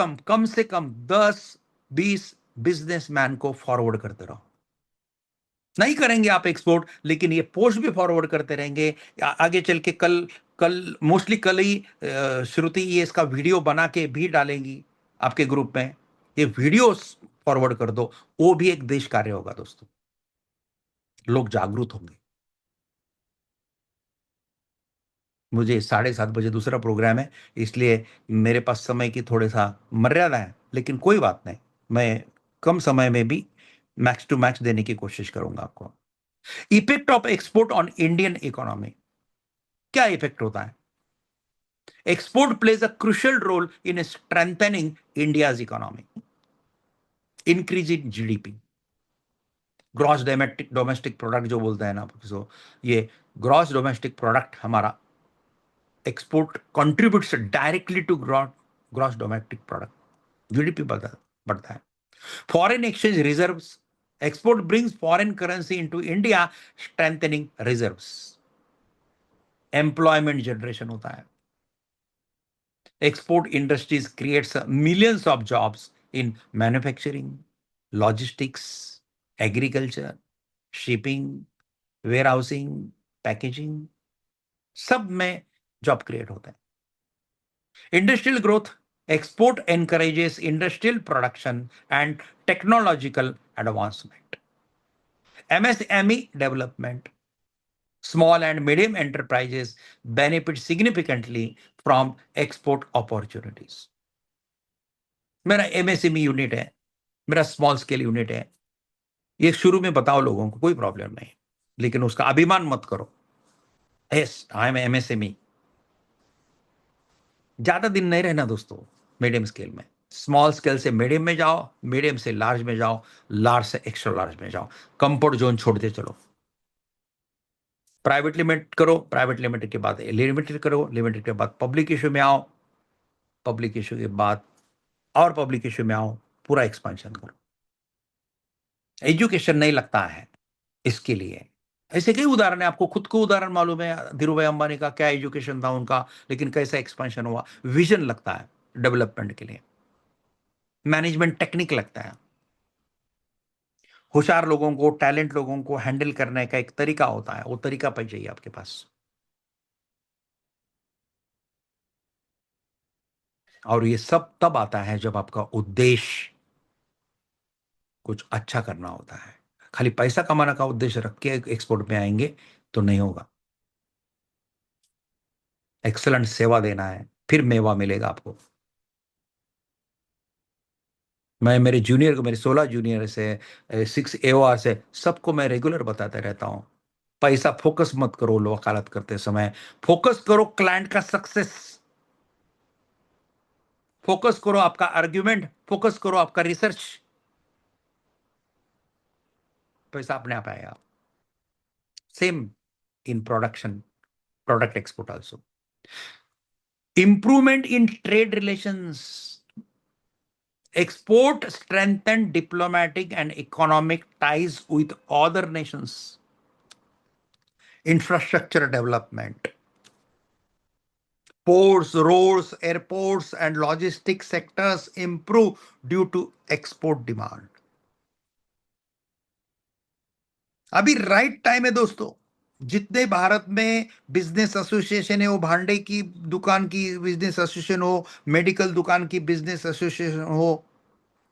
कम 10-20 बिजनेसमैन को फॉरवर्ड करते रहो। नहीं करेंगे आप एक्सपोर्ट, लेकिन ये पोस्ट भी फॉरवर्ड करते रहेंगे। आगे चल के कल कल मोस्टली कल ही श्रुति ये इसका वीडियो बना के भी डालेंगी आपके ग्रुप में। ये वीडियो फॉरवर्ड कर दो, वो भी एक देश कार्य होगा दोस्तों। लोग जागरूक होंगे। मुझे 7:30 बजे दूसरा प्रोग्राम है, इसलिए मेरे पास समय की थोड़ा सा मर्यादा है, लेकिन कोई बात नहीं। मैं कम समय में भी मैक्स टू मैक्स देने की कोशिश करूंगा आपको। Effect of export on Indian economy, क्या इफेक्ट होता है? Export plays a crucial role in strengthening India's economy, increase in GDP, gross domestic product जो बोलते हैं ना। सो ये ग्रॉस डोमेस्टिक प्रोडक्ट हमारा, export contributes directly to gross domestic product, GDP बढ़ता है। Foreign exchange reserves, export brings foreign currency into India, strengthening reserves. Employment generation होता है। Export industries creates millions of jobs in manufacturing, logistics, agriculture, shipping, warehousing, packaging, सब में job create होता है। Industrial growth, export encourages industrial production and technological advancement. MSME development, small and medium enterprises benefit significantly from export opportunities। मेरा MSME unit है, मेरा small scale unit है। ये शुरू में बताओ लोगों को, कोई प्रॉब्लम नहीं, लेकिन उसका अभिमान मत करो। Yes, I am MSME. ज्यादा दिन नहीं रहना दोस्तों मीडियम स्केल में। स्मॉल स्केल से मीडियम में जाओ, मीडियम से लार्ज में जाओ, लार्ज से एक्स्ट्रा लार्ज में जाओ। कंफर्ट जोन छोड़ते चलो। प्राइवेट लिमिटेड करो, प्राइवेट लिमिटेड के बाद लिमिटेड करो, लिमिटेड के बाद पब्लिक इशू में आओ, पब्लिक इशू के बाद और पब्लिक इशू में आओ, पूरा एक्सपेंशन करो। एजुकेशन नहीं लगता है इसके लिए, ऐसे कई उदाहरण है, आपको खुद को उदाहरण मालूम है धीरू भाई अंबानी का, क्या एजुकेशन था उनका, लेकिन कैसा एक्सपेंशन हुआ। विजन लगता है डेवलपमेंट के लिए, मैनेजमेंट टेक्निक लगता है, होशियार लोगों को, टैलेंट लोगों को हैंडल करने का एक तरीका होता है, वो तरीका पाई चाहिए आपके पास। और ये सब तब आता है जब आपका उद्देश्य कुछ अच्छा करना होता है। खाली पैसा कमाने का उद्देश्य रख के एक्सपोर्ट में आएंगे तो नहीं होगा। एक्सलेंट सेवा देना है, फिर मेवा मिलेगा आपको। मैं मेरे जूनियर को, मेरे 16 जूनियर से, 6 AOR से, सबको मैं रेगुलर बताते रहता हूं, पैसा फोकस मत करो वकालत करते समय, फोकस करो क्लाइंट का सक्सेस, फोकस करो आपका आर्ग्यूमेंट, फोकस करो आपका रिसर्च, पैसा अपने आप आएगा। Same in production, product export also. Improvement in trade relations, export strengthen diplomatic and economic ties with other nations, infrastructure development, ports, roads, airports and logistics sectors improve due to export demand। अभी right time है दोस्तों। जितने भारत में business association है, वो भांडे की दुकान की बिजनेस एसोसिएशन हो, मेडिकल दुकान की बिजनेस एसोसिएशन हो,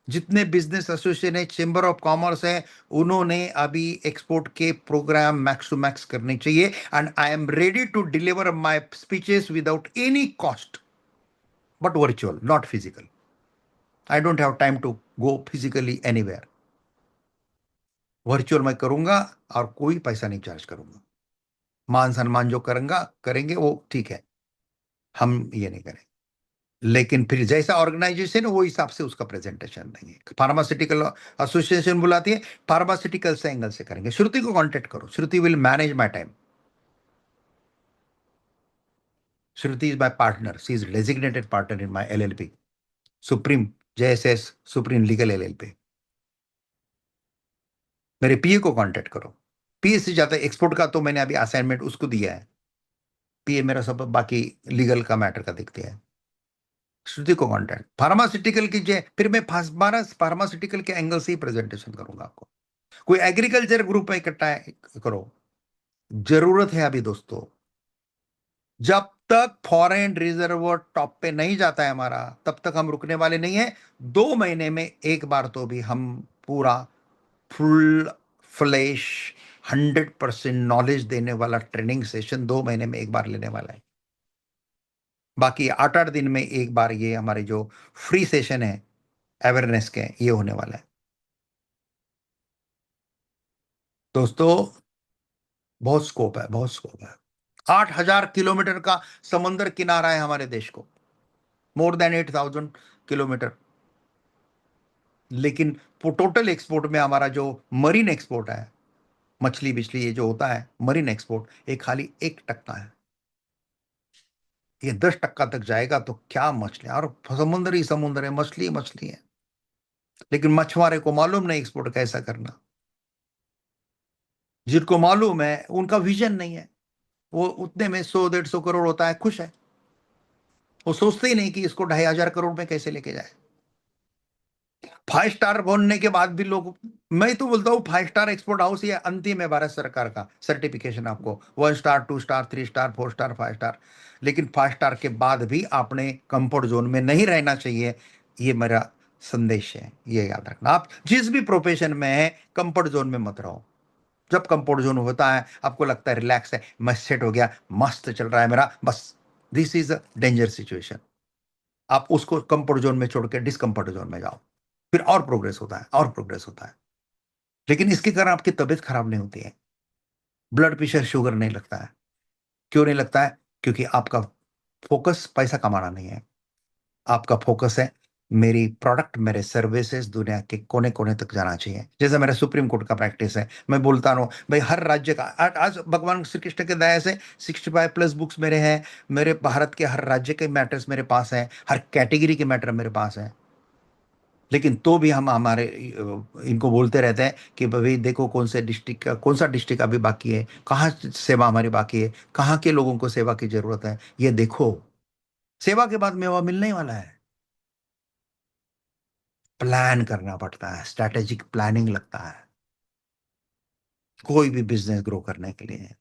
जितने बिजनेस एसोसिएशन है, चेंबर ऑफ कॉमर्स है, उन्होंने अभी एक्सपोर्ट के प्रोग्राम मैक्स टू मैक्स करने चाहिए। And I am ready to deliver my speeches without any cost, but virtual, not physical. I don't have time to go physically anywhere. Virtual मैं करूंगा और कोई पैसा नहीं चार्ज करूंगा। मान सम्मान जो करूंगा करेंगे वो ठीक है, हम ये नहीं करें। लेकिन फिर जैसा ऑर्गेनाइजेशन है वो हिसाब से उसका प्रेजेंटेशन देंगे। फार्मास्यूटिकल एसोसिएशन बुलाती है, फार्मास्यूटिकल से एंगल से करेंगे। श्रुति को कांटेक्ट करो, Shruti will manage my time. Shruti is my partner, she is designated partner in my LLP, supreme JSS supreme legal LLP। मेरे PA को कांटेक्ट करो। PA से जाता है एक्सपोर्ट का, तो मैंने अभी असाइनमेंट उसको दिया है। PA मेरा सब बाकी लीगल का मैटर का देखते हैं। श्रुति को कांटेक्ट, फार्मास्यूटिकल की फिर मैं फार्मास्यूटिकल के एंगल से ही प्रेजेंटेशन करूंगा आपको। कोई एग्रीकल्चर ग्रुप में इकट्ठा करो। जरूरत है अभी दोस्तों, जब तक फॉरेन रिजर्व टॉप पे नहीं जाता है हमारा, तब तक हम रुकने वाले नहीं है। 2 महीने में एक बार तो भी हम पूरा फुल फ्लैश 100% नॉलेज देने वाला ट्रेनिंग सेशन 2 महीने में एक बार लेने वाला है। बाकी 8-8 दिन में एक बार ये हमारे जो फ्री सेशन है अवेयरनेस के, ये होने वाला है दोस्तों। बहुत स्कोप है, बहुत स्कोप है। 8,000 किलोमीटर का समंदर किनारा है हमारे देश को, मोर देन 8,000 किलोमीटर। लेकिन टोटल एक्सपोर्ट में हमारा जो मरीन एक्सपोर्ट है, मछली बिछली ये जो होता है मरीन एक्सपोर्ट, ये खाली 1% है। ये 10% तक जाएगा तो क्या मछली, और समुद्र ही समुद्र है, मछली मछली है। लेकिन मछुआरे को मालूम नहीं एक्सपोर्ट कैसा करना। जिनको मालूम है उनका विजन नहीं है, वो उतने में 100-150 करोड़ होता है, खुश है। वो सोचते ही नहीं कि इसको 2,500 करोड़ में कैसे लेके जाए। 5 स्टार बनने के बाद भी लोग, मैं तो बोलता हूँ 5 स्टार एक्सपोर्ट हाउस ये अंतिम है भारत सरकार का सर्टिफिकेशन। आपको 1 star, 2 star, 3 star, 4 star, 5 star, लेकिन 5 स्टार के बाद भी आपने कंफर्ट जोन में नहीं रहना चाहिए। ये मेरा संदेश है, ये याद रखना। आप जिस भी प्रोफेशन में है, कंफर्ट जोन में मत रहो। जब कंफर्ट जोन होता है, आपको लगता है रिलैक्स है, मैं सेट हो गया, मस्त चल रहा है मेरा, बस this is a danger situation. आप उसको कंफर्ट जोन में छोड़ के डिस्कंफर्ट जोन में जाओ, फिर और प्रोग्रेस होता है, और प्रोग्रेस होता है। लेकिन इसके कारण आपकी तबीयत खराब नहीं होती है, ब्लड प्रेशर शुगर नहीं लगता है। क्यों नहीं लगता है? क्योंकि आपका फोकस पैसा कमाना नहीं है, आपका फोकस है मेरी प्रोडक्ट, मेरे सर्विसेज दुनिया के कोने कोने तक जाना चाहिए। जैसे मेरा सुप्रीम कोर्ट का प्रैक्टिस है, मैं बोलता हूँ भाई हर राज्य का, आज भगवान श्री कृष्ण के दया से 65+ बुक्स मेरे हैं। मेरे भारत के हर राज्य के मैटर्स मेरे पास हैं, हर कैटेगरी के मैटर मेरे पास हैं। लेकिन तो भी हम हमारे इनको बोलते रहते हैं कि भाई देखो कौन से डिस्ट्रिक्ट का कौन सा डिस्ट्रिक्ट अभी बाकी है, कहाँ सेवा हमारी बाकी है, कहाँ के लोगों को सेवा की जरूरत है, ये देखो। सेवा के बाद मेवा मिलने ही वाला है। प्लान करना पड़ता है, स्ट्रैटेजिक प्लानिंग लगता है कोई भी बिजनेस ग्रो करने के लिए।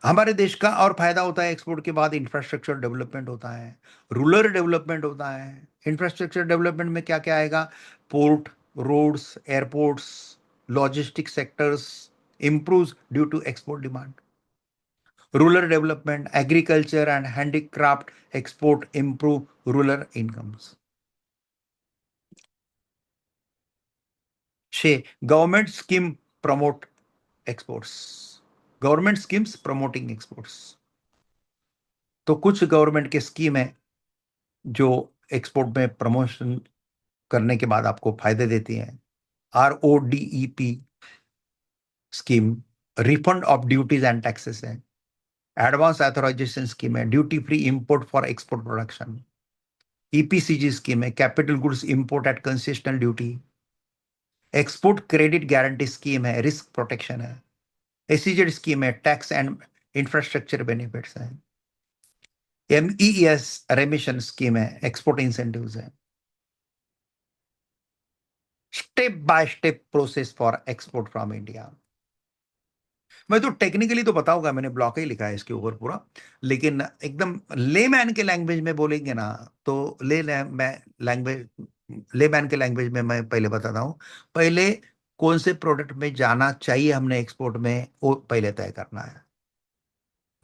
हमारे देश का और फायदा होता है, एक्सपोर्ट के बाद इंफ्रास्ट्रक्चर डेवलपमेंट होता है, रूरल डेवलपमेंट होता है। इंफ्रास्ट्रक्चर डेवलपमेंट में क्या क्या आएगा? Port, roads, airports, logistic sectors improves due to export demand. Rural development, agriculture and handicraft export improve rural incomes. छः, government scheme promote exports. Government schemes promoting exports. तो कुछ government के स्कीम है जो एक्सपोर्ट में प्रमोशन करने के बाद आपको फायदे देती हैं। RODEP scheme, refund of duties and taxes है। एडवांस ऑथराइजेशन स्कीम है, duty free import for export production. EPCG scheme है, capital goods import at concessional duty. Export credit guarantee scheme है, रिस्क प्रोटेक्शन है। SEZ स्कीम है, tax and infrastructure benefits है। MEES remission scheme है, export incentives है। Step by step process for export from India. मैं तो technically तो बताऊंगा, मैंने ब्लॉक ही लिखा है इसके ऊपर पूरा, लेकिन एकदम लेमैन के लैंग्वेज में बोलेंगे ना, तो मैं लैंग्वेज लेमैन के लैंग्वेज में मैं पहले बताता हूँ। पहले कौन से प्रोडक्ट में जाना चाहिए हमने एक्सपोर्ट में, वो पहले तय करना है।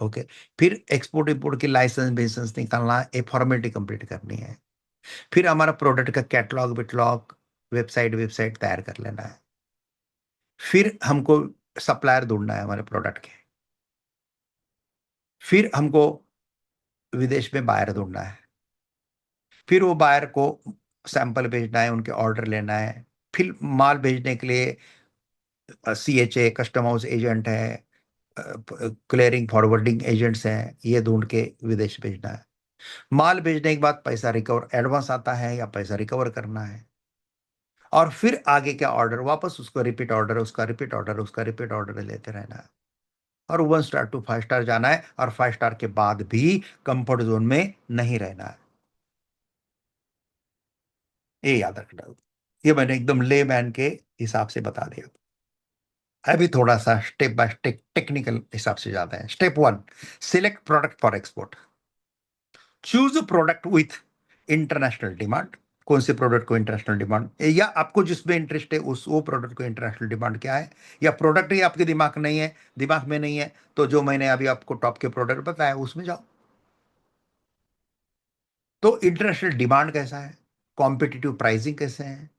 ओके। फिर एक्सपोर्ट इंपोर्ट की लाइसेंस बेसेंस निकालना है, फॉर्मेलिटी कंप्लीट करनी है। फिर हमारा प्रोडक्ट का कैटलॉग विटलॉग, वेबसाइट वेबसाइट तैयार कर लेना है। फिर हमको सप्लायर ढूंढना है हमारे प्रोडक्ट के। फिर हमको विदेश में बायर ढूंढना है। फिर वो बायर को सैंपल भेजना है, उनके ऑर्डर लेना है। फिर माल भेजने के लिए CHA कस्टम हाउस एजेंट है, क्लियरिंग फॉरवर्डिंग एजेंट्स हैं, ये ढूंढ के विदेश भेजना है। माल भेजने के बाद पैसा रिकवर, एडवांस आता है या पैसा रिकवर करना है। और फिर आगे का ऑर्डर वापस उसको रिपीट ऑर्डर, उसका रिपीट ऑर्डर, उसका रिपीट ऑर्डर लेते रहना है। और 1 स्टार टू 5 स्टार जाना है, और 5 स्टार के बाद भी कंफर्ट जोन में नहीं रहना है। ये याद रखना। ये मैंने एकदम ले मैन के हिसाब से बता दिया। अभी थोड़ा सा स्टेप बाय स्टेप टेक्निकल हिसाब से जाते हैं। Step 1, select product for export. Choose product with international demand. कौन से प्रोडक्ट को इंटरनेशनल डिमांड, या आपको जिसमें इंटरेस्ट है उस वो प्रोडक्ट को इंटरनेशनल डिमांड क्या है, या प्रोडक्ट ही आपके दिमाग में नहीं है, तो जो मैंने अभी आपको टॉप के प्रोडक्ट बताया उसमें जाओ। तो इंटरनेशनल डिमांड कैसा है, कॉम्पिटिटिव प्राइसिंग कैसे है,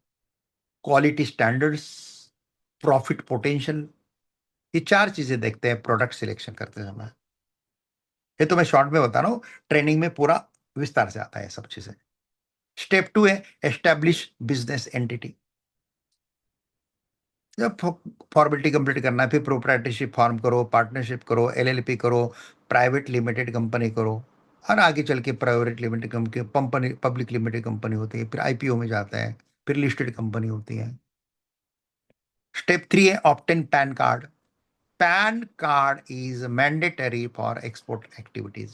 क्वालिटी स्टैंडर्ड्स, प्रॉफिट पोटेंशियल, ये 4 चीजें देखते हैं प्रोडक्ट सिलेक्शन करते समय। ये तो मैं शॉर्ट में बता रहा हूँ, ट्रेनिंग में पूरा विस्तार से आता है सब चीजें। स्टेप 2 है एस्टेब्लिश बिजनेस एंटिटी। जब फॉर्मेलिटी कंप्लीट करना है, फिर प्रोप्राइटरशिप फॉर्म करो, पार्टनरशिप करो, LLP करो, प्राइवेट लिमिटेड कंपनी करो, और आगे चल के private limited company, public limited company होती है, फिर IPO में जाता है, फिर लिस्टेड कंपनी होती है। स्टेप 3 है obtain PAN card. PAN card is mandatory for export activities.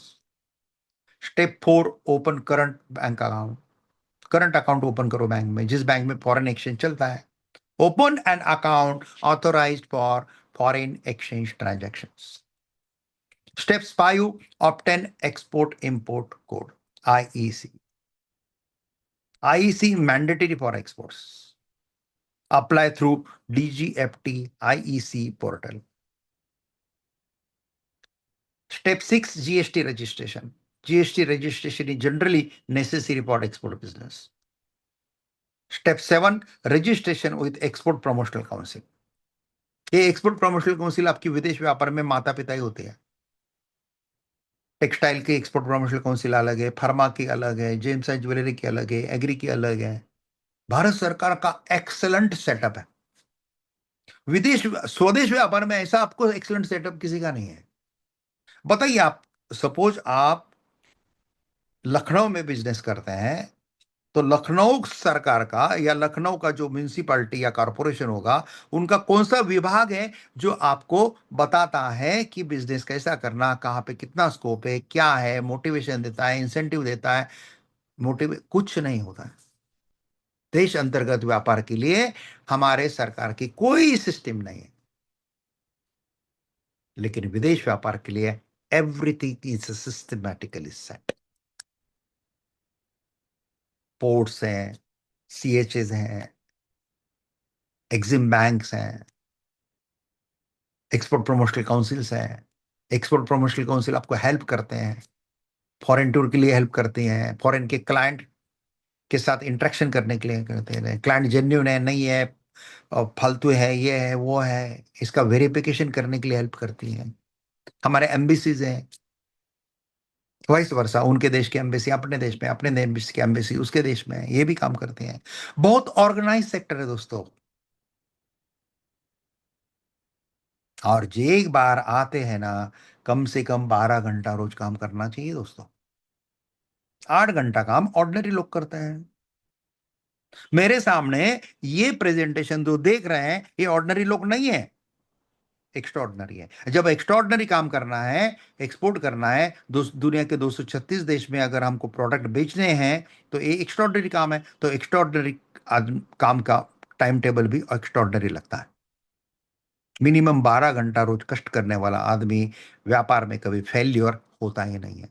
Step 4, open current bank account. Current account open करो बैंक में, जिस बैंक में फॉरेन एक्सचेंज चलता है। Open an account authorised for foreign exchange transactions. Steps 5, obtain export import code, IEC। IEC mandatory for exports, apply through DGFT IEC portal. Step 6, GST registration. GST registration is generally necessary for export business. Step 7, registration with Export Promotional Council. ये export promotional council आपकी विदेश व्यापार में माता पिता ही होते हैं। Textile की एक्सपोर्ट प्रमोशनल काउंसिल अलग है, फार्मा की अलग है, जेम्स एंड ज्वेलरी की अलग है, एग्री की अलग है। भारत सरकार का एक्सलेंट सेटअप है। विदेश स्वदेश व्यापार में ऐसा आपको एक्सलेंट सेटअप किसी का नहीं है। बताइए, आप सपोज आप लखनऊ में बिजनेस करते हैं, तो लखनऊ सरकार का या लखनऊ का जो म्यूनिसिपैलिटी या कॉरपोरेशन होगा, उनका कौन सा विभाग है जो आपको बताता है कि बिजनेस कैसा करना, कहाँ पे कितना स्कोप है, क्या है, मोटिवेशन देता है, इंसेंटिव देता है? मोटिव कुछ नहीं होता है। देश अंतर्गत व्यापार के लिए हमारे सरकार की कोई सिस्टम नहीं है, लेकिन विदेश व्यापार के लिए everything is systematically set. Ports हैं, सीएचएस हैं, एग्जिम बैंक्स हैं, एक्सपोर्ट प्रमोशनल काउंसिल्स हैं। एक्सपोर्ट प्रमोशनल काउंसिल आपको हेल्प करते हैं, फॉरेन टूर के लिए हेल्प करती हैं, फॉरेन के क्लाइंट के साथ इंटरेक्शन करने के लिए करते हैं, क्लाइंट जेन्युइन है नहीं है और फालतू है, ये है वो है, इसका वेरिफिकेशन करने के लिए हेल्प करती हैं। हमारे एम्बेसीज हैं, वाइस वर्सा, उनके देश की एम्बेसी अपने देश में, अपने देश की एम्बेसी उसके देश में, ये भी काम करते हैं। बहुत ऑर्गेनाइज सेक्टर है दोस्तों। और जे एक बार आते हैं ना, कम से कम 12 घंटा रोज काम करना चाहिए दोस्तों। 8 घंटा काम ऑर्डिनरी लोग करते हैं। मेरे सामने ये प्रेजेंटेशन जो देख रहे हैं, ये ऑर्डिनरी लोग नहीं है, एक्स्ट्रॉर्डनरी है। जब एक्स्ट्रॉर्डनरी काम करना है, एक्सपोर्ट करना है, दुनिया के 236 देश में अगर हमको प्रोडक्ट बेचने हैं, तो ये एक्स्ट्रॉर्डनरी काम है। तो एक्स्ट्रॉर्डनरी काम का टाइम टेबल भी एक्स्ट्रॉर्डनरी लगता है। मिनिमम 12 घंटा रोज कष्ट करने वाला आदमी व्यापार में कभी फेल्योर होता ही नहीं है।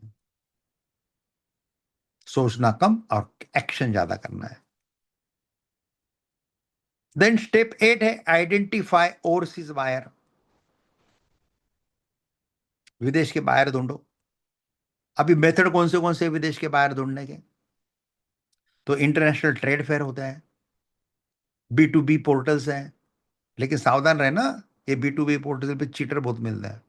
सोचना कम और एक्शन ज्यादा करना है। देन स्टेप 8 है आइडेंटिफाई ओवरसीज बायर। विदेश के बायर ढूंढो। अभी मेथड कौन से विदेश के बायर ढूंढने के? तो इंटरनेशनल ट्रेड फेयर होता है, B2B पोर्टल्स हैं। लेकिन सावधान रहना, ये B2B पोर्टल पे चीटर बहुत मिलता है।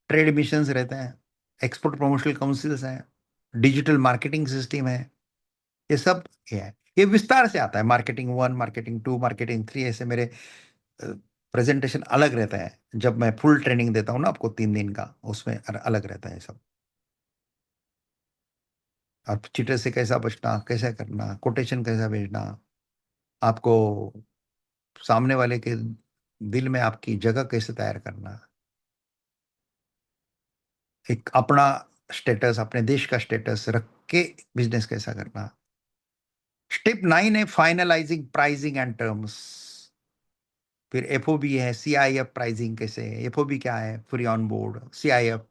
ट्रेड मिशंस रहते हैं, एक्सपोर्ट प्रमोशनल काउंसिल्स हैं, डिजिटल मार्केटिंग सिस्टम है, ये सब ये है। ये विस्तार से आता है, मार्केटिंग 1, मार्केटिंग 2, मार्केटिंग 3, ऐसे मेरे प्रेजेंटेशन अलग रहता है। जब मैं फुल ट्रेनिंग देता हूँ ना आपको 3 दिन का, उसमें अलग रहता है सब। और चीटर से कैसा बचना, कैसे करना, कोटेशन कैसा भेजना, आपको सामने वाले के दिल में आपकी जगह कैसे तैयार करना, एक अपना स्टेटस, अपने देश का स्टेटस रख के बिजनेस कैसा करना। स्टेप 9 है फाइनलाइजिंग प्राइसिंग एंड टर्म्स। फिर एफओबी है, सीआईएफ प्राइसिंग कैसे है, एफओबी क्या है, free on board, CIF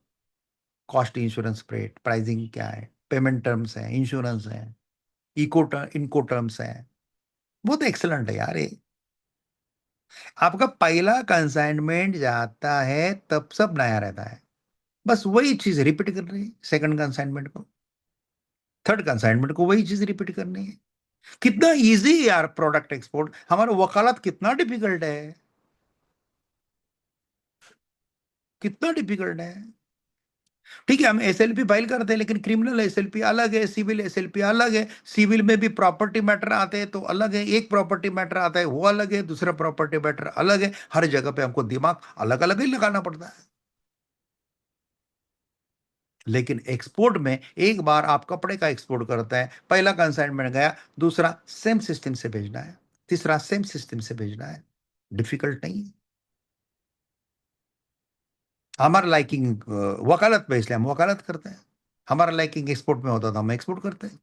cost insurance rate pricing क्या है, पेमेंट टर्म्स है, इंश्योरेंस है, इनको टर्म्स है। बहुत एक्सलेंट है यार ये। आपका पहला कंसाइनमेंट जाता है तब सब नया रहता है, बस वही चीज रिपीट कर रही है। सेकंड कंसाइनमेंट को, थर्ड कंसाइनमेंट को वही चीज रिपीट करनी है। कितना इजी है यार प्रोडक्ट एक्सपोर्ट, हमारा वकालत कितना डिफिकल्ट है, कितना डिफिकल्ट है। ठीक है, हम एसएलपी फाइल करते हैं, लेकिन क्रिमिनल एसएलपी अलग है, सिविल एसएलपी अलग है। सिविल में भी प्रॉपर्टी मैटर आते हैं तो अलग है, एक प्रॉपर्टी मैटर आता है वो अलग है, दूसरा प्रॉपर्टी मैटर अलग है। हर जगह पे हमको दिमाग अलग अलग ही लगाना पड़ता है। लेकिन एक्सपोर्ट में एक बार आप कपड़े का एक्सपोर्ट करते हैं, पहला कंसाइनमेंट गया, दूसरा सेम सिस्टम से भेजना है, तीसरा सेम सिस्टम से भेजना है। डिफिकल्ट नहीं है। हमारा लाइकिंग वकालत में, इसलिए हम वकालत करते हैं। हमारा लाइकिंग एक्सपोर्ट में होता था, हम एक्सपोर्ट करते हैं।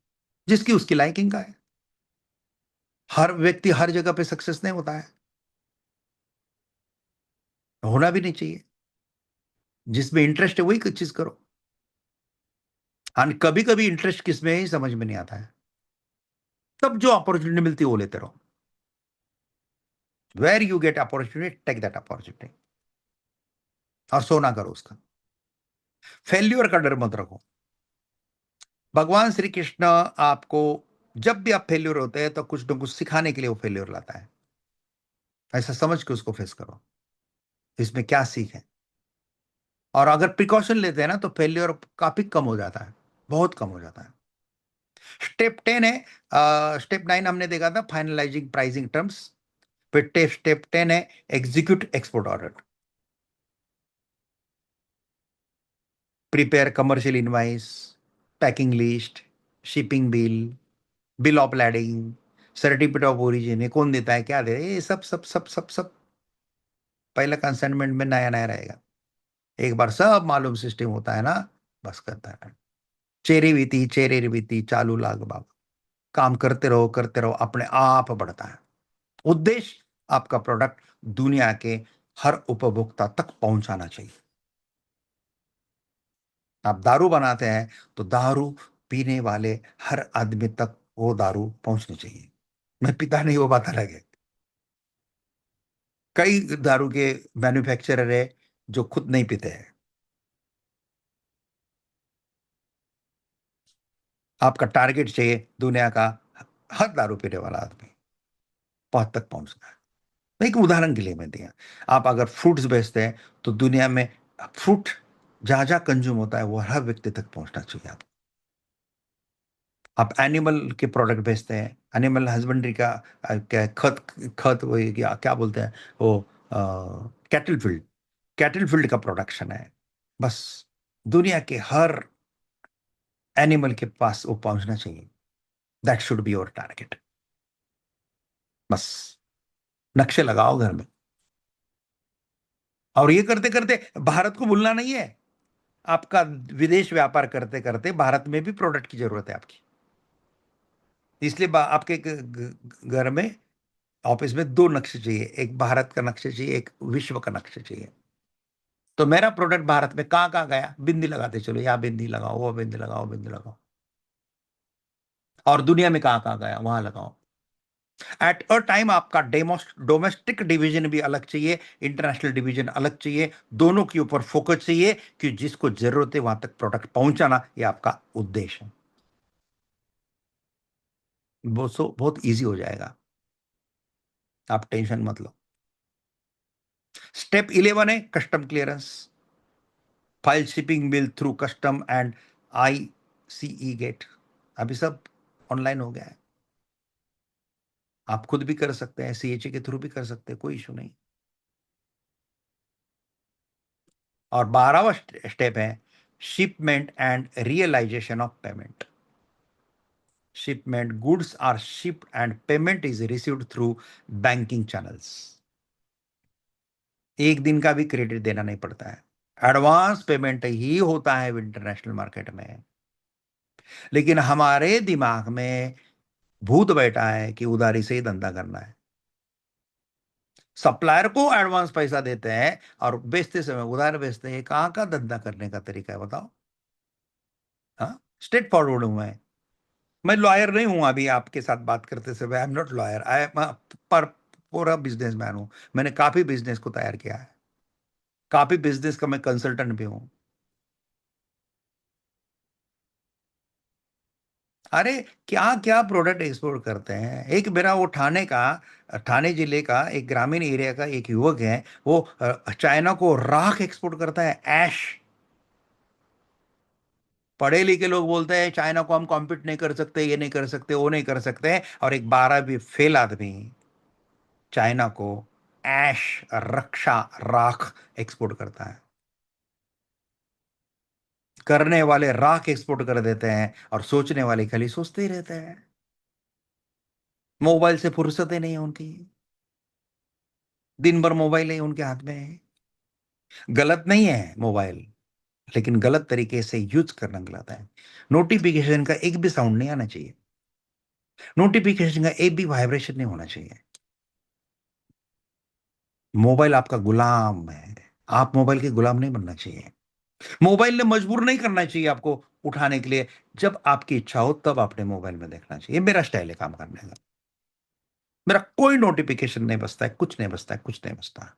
जिसकी उसकी लाइकिंग का है। हर व्यक्ति हर जगह पे सक्सेस नहीं होता है, होना भी नहीं चाहिए। जिसमें इंटरेस्ट है वही चीज करो। हाँ, कभी कभी इंटरेस्ट किसमें ही समझ में नहीं आता है, तब जो अपॉर्चुनिटी मिलती है वो लेते रहो। Where you get opportunity, take that opportunity, और सोना करो उसका। फेल्यूर का डर मत रखो। भगवान श्री कृष्ण आपको, जब भी आप फेल्यूर होते हैं तो कुछ ना कुछ सिखाने के लिए वो फेल्यूर लाता है, ऐसा समझ के उसको फेस करो। इसमें क्या सीख है? और अगर प्रिकॉशन लेते हैं ना तो फेल्यूर काफी कम हो जाता है, बहुत कम हो जाता है। स्टेप 10 है, स्टेप 9 हमने देखा था फाइनलाइजिंग प्राइसिंग टर्म्स। फिर स्टेप 10 है execute export order. Prepare commercial invoice, packing list, shipping bill, bill of lading, certificate of origin, ये कौन देता है, क्या दे रहा है, ये सब सब सब सब सब पहले कंसाइनमेंट में नया नया रहेगा। एक बार सब मालूम सिस्टम होता है ना, बस करता है। चेरी बीती चालू लाग बाग, काम करते रहो, अपने आप बढ़ता है। उद्देश्य आपका प्रोडक्ट दुनिया के हर उपभोक्ता तक पहुंचाना चाहिए। आप दारू बनाते हैं तो दारू पीने वाले हर आदमी तक वो दारू पहुंचनी चाहिए। मैं पीता नहीं, वो बात अलग है। कई दारू के मैन्युफैक्चरर है जो खुद नहीं पीते हैं। आपका टारगेट चाहिए दुनिया का हर दारू पीने वाला आदमी पहुंच तक पहुंचना है। एक उदाहरण के लिए मैं दिया, आप अगर फ्रूट्स बेचते हैं तो दुनिया में फ्रूट जहां जहां कंज्यूम होता है वो हर व्यक्ति तक पहुंचना चाहिए। आप एनिमल के प्रोडक्ट बेचते हैं, एनिमल हस्बेंड्री का क्या खत, खत वो क्या क्या बोलते हैं वो, कैटल फील्ड, कैटल फील्ड का प्रोडक्शन है। बस दुनिया के हर एनिमल के पास वो पहुंचना चाहिए। That should be your target. बस नक्शे लगाओ घर में, और ये करते करते भारत को भूलना नहीं है। आपका विदेश व्यापार करते करते भारत में भी प्रोडक्ट की जरूरत है आपकी। इसलिए आपके घर में, ऑफिस में दो नक्शे चाहिए, एक भारत का नक्शा चाहिए, एक विश्व का नक्शा चाहिए। तो मेरा प्रोडक्ट भारत में कहाँ कहाँ गया, बिंदी लगाते चलो, यहाँ बिंदी लगाओ, वो बिंदी लगाओ, बिंदी लगाओ। और दुनिया में कहाँ कहाँ गया वहां लगाओ। एट अ टाइम आपका डोमेस्टिक डिवीजन भी अलग चाहिए, इंटरनेशनल डिवीजन अलग चाहिए। दोनों के ऊपर फोकस चाहिए कि जिसको जरूरत है वहां तक प्रोडक्ट पहुंचाना, ये आपका उद्देश्य है। वो बहुत इजी हो जाएगा, आप टेंशन मत लो। स्टेप 11 है custom clearance. File shipping bill through custom and ICE gate. अभी सब ऑनलाइन हो गया है, आप खुद भी कर सकते हैं, CHA के थ्रू भी कर सकते हैं, कोई इशू नहीं। और 12वां स्टेप है shipment and realisation of payment. Shipment, goods are shipped and payment is received through banking channels. एक दिन का भी क्रेडिट देना नहीं पड़ता है, एडवांस पेमेंट ही होता है इंटरनेशनल मार्केट में। लेकिन हमारे दिमाग में भूत बैठा है कि उधारी से ही धंधा करना है। सप्लायर को एडवांस पैसा देते हैं और बेचते समय उधार बेचते हैं, ये कहाँ का धंधा करने का तरीका है बताओ। हाँ, स्ट्रेट फॉरवर्ड हूं मैं लॉयर नहीं हूं अभी आपके साथ बात करते समय, I am not lawyer, I am पर पूरा बिजनेसमैन हूं। मैंने काफी बिजनेस को तैयार किया है, काफी बिजनेस का मैं कंसल्टेंट भी हूं। अरे क्या क्या प्रोडक्ट एक्सपोर्ट करते हैं। एक मेरा वो ठाणे जिले का एक ग्रामीण एरिया का एक युवक है, वो चाइना को राख एक्सपोर्ट करता है, ऐश। पढ़े लिखे लोग बोलते हैं चाइना को हम कॉम्पीट नहीं कर सकते, ये नहीं कर सकते, वो नहीं कर सकते, और एक 12वीं फेल आदमी चाइना को ऐश, रक्षा, राख एक्सपोर्ट करता है। करने वाले राख एक्सपोर्ट कर देते हैं और सोचने वाले खाली सोचते ही रहते हैं। मोबाइल से फुर्सत ही नहीं है उनकी, दिन भर मोबाइल ही उनके हाथ में है। गलत नहीं है मोबाइल, लेकिन गलत तरीके से यूज करना गलत है। नोटिफिकेशन का एक भी साउंड नहीं आना चाहिए, नोटिफिकेशन का एक भी वाइब्रेशन नहीं होना चाहिए। मोबाइल आपका गुलाम है, आप मोबाइल के गुलाम नहीं बनना चाहिए। मोबाइल ने मजबूर नहीं करना चाहिए आपको उठाने के लिए। जब आपकी इच्छा हो तब आपने मोबाइल में देखना चाहिए। ये मेरा स्टाइल है काम करने का। मेरा कोई नोटिफिकेशन नहीं बजता है, कुछ नहीं बजता है, कुछ नहीं बजता।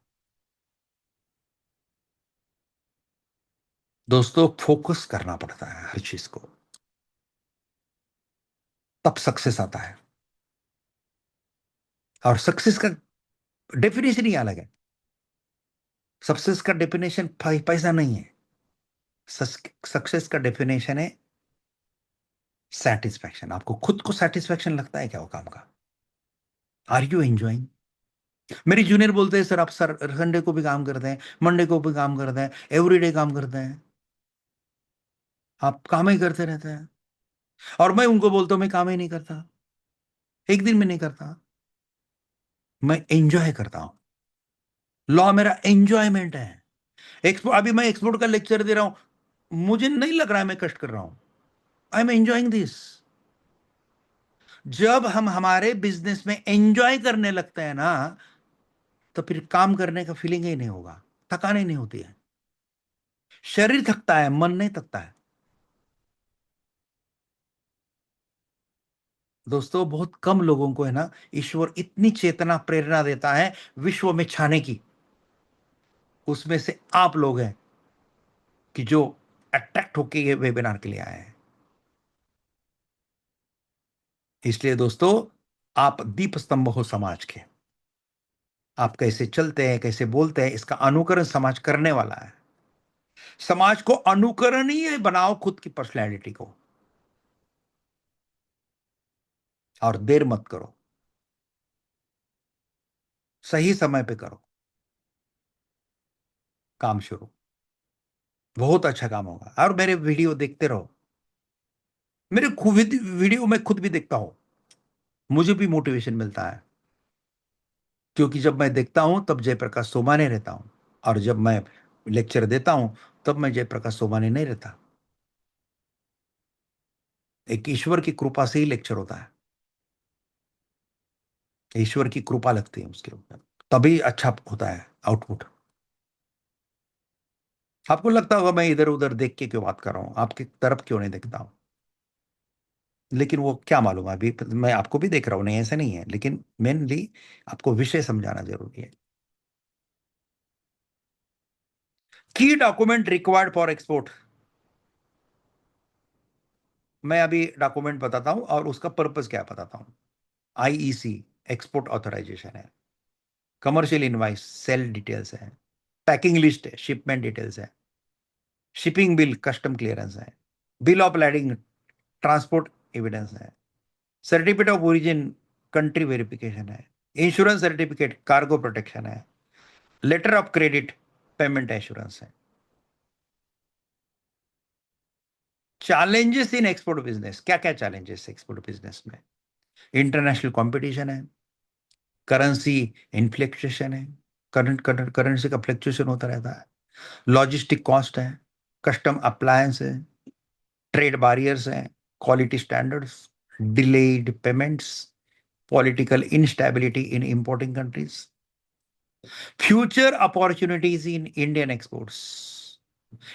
दोस्तों फोकस करना पड़ता है हर चीज को, तब सक्सेस आता है। और सक्सेस का डेफिनेशन ही अलग है। सक्सेस का डेफिनेशन पैसा नहीं है। सक्सेस का डेफिनेशन है सेटिस्फैक्शन। आपको खुद को सेटिस्फैक्शन लगता है क्या वो काम का? Are you enjoying? मेरी जूनियर बोलते हैं सर आप सर संडे को भी काम करते हैं, मंडे को भी काम करते हैं, एवरीडे काम करते हैं, आप काम ही करते रहते हैं। और मैं उनको बोलता हूं मैं काम ही नहीं करता। एक दिन में नहीं करता, मैं एंजॉय करता हूं। लॉ मेरा एंजॉयमेंट है। एक्सपोर्ट, अभी मैं एक्सपोर्ट का लेक्चर दे रहा हूं, मुझे नहीं लग रहा है मैं कष्ट कर रहा हूं। I am enjoying this. जब हम हमारे बिजनेस में एंजॉय करने लगते हैं ना, तो फिर काम करने का फीलिंग ही नहीं होगा, थकान ही नहीं होती है। शरीर थकता है, मन नहीं थकता है। दोस्तों, बहुत कम लोगों को है ना, ईश्वर इतनी चेतना प्रेरणा देता है विश्व में छाने की। उसमें से आप लोग हैं कि जो अट्रैक्ट होके ये वेबिनार के लिए आए हैं। इसलिए दोस्तों, आप दीप स्तंभ हो समाज के। आप कैसे चलते हैं, कैसे बोलते हैं, इसका अनुकरण समाज करने वाला है। समाज को अनुकरणीय बनाओ खुद की पर्सनैलिटी को, और देर मत करो, सही समय पे करो काम शुरू। बहुत अच्छा काम होगा। और मेरे वीडियो देखते रहो। मेरे खुद वीडियो मैं खुद भी देखता हूं, मुझे भी मोटिवेशन मिलता है। क्योंकि जब मैं देखता हूं तब जयप्रकाश सोमाने रहता हूं, और जब मैं लेक्चर देता हूं तब मैं जयप्रकाश सोमाने नहीं रहता। एक ईश्वर की कृपा से ही लेक्चर होता है। ईश्वर की कृपा लगती है उसके ऊपर, तभी अच्छा होता है आउटपुट। आपको लगता होगा मैं इधर उधर देख के क्यों बात कर रहा हूं, आपकी तरफ क्यों नहीं देखता हूं। लेकिन वो क्या मालूम, अभी मैं आपको भी देख रहा हूं, नहीं ऐसा नहीं है, लेकिन मेनली आपको विषय समझाना जरूरी है। की डॉक्यूमेंट रिक्वायर्ड फॉर एक्सपोर्ट। मैं अभी डॉक्यूमेंट बताता हूं और उसका पर्पस क्या है बताता हूं। आईईसी, एक्सपोर्ट ऑथराइजेशन है। कमर्शियल इनवाइस, सेल डिटेल्स है। पैकिंग लिस्ट है, शिपमेंट डिटेल्स है। शिपिंग बिल, कस्टम क्लियरेंस है। Bill of lading, transport evidence है। Certificate of origin, country verification है। इंश्योरेंस सर्टिफिकेट, कार्गो प्रोटेक्शन है। Letter of credit, payment assurance है। Challenges in export business, क्या क्या challenges export business में। International competition है। Currency inflection है। करंट करंट करेंसी का फ्लक्चुएशन होता रहता है। लॉजिस्टिक कॉस्ट है। कस्टम अप्लायंस है। ट्रेड बैरियर्स हैं। Quality standards. Delayed payments. Political instability in importing countries. Future opportunities in Indian exports.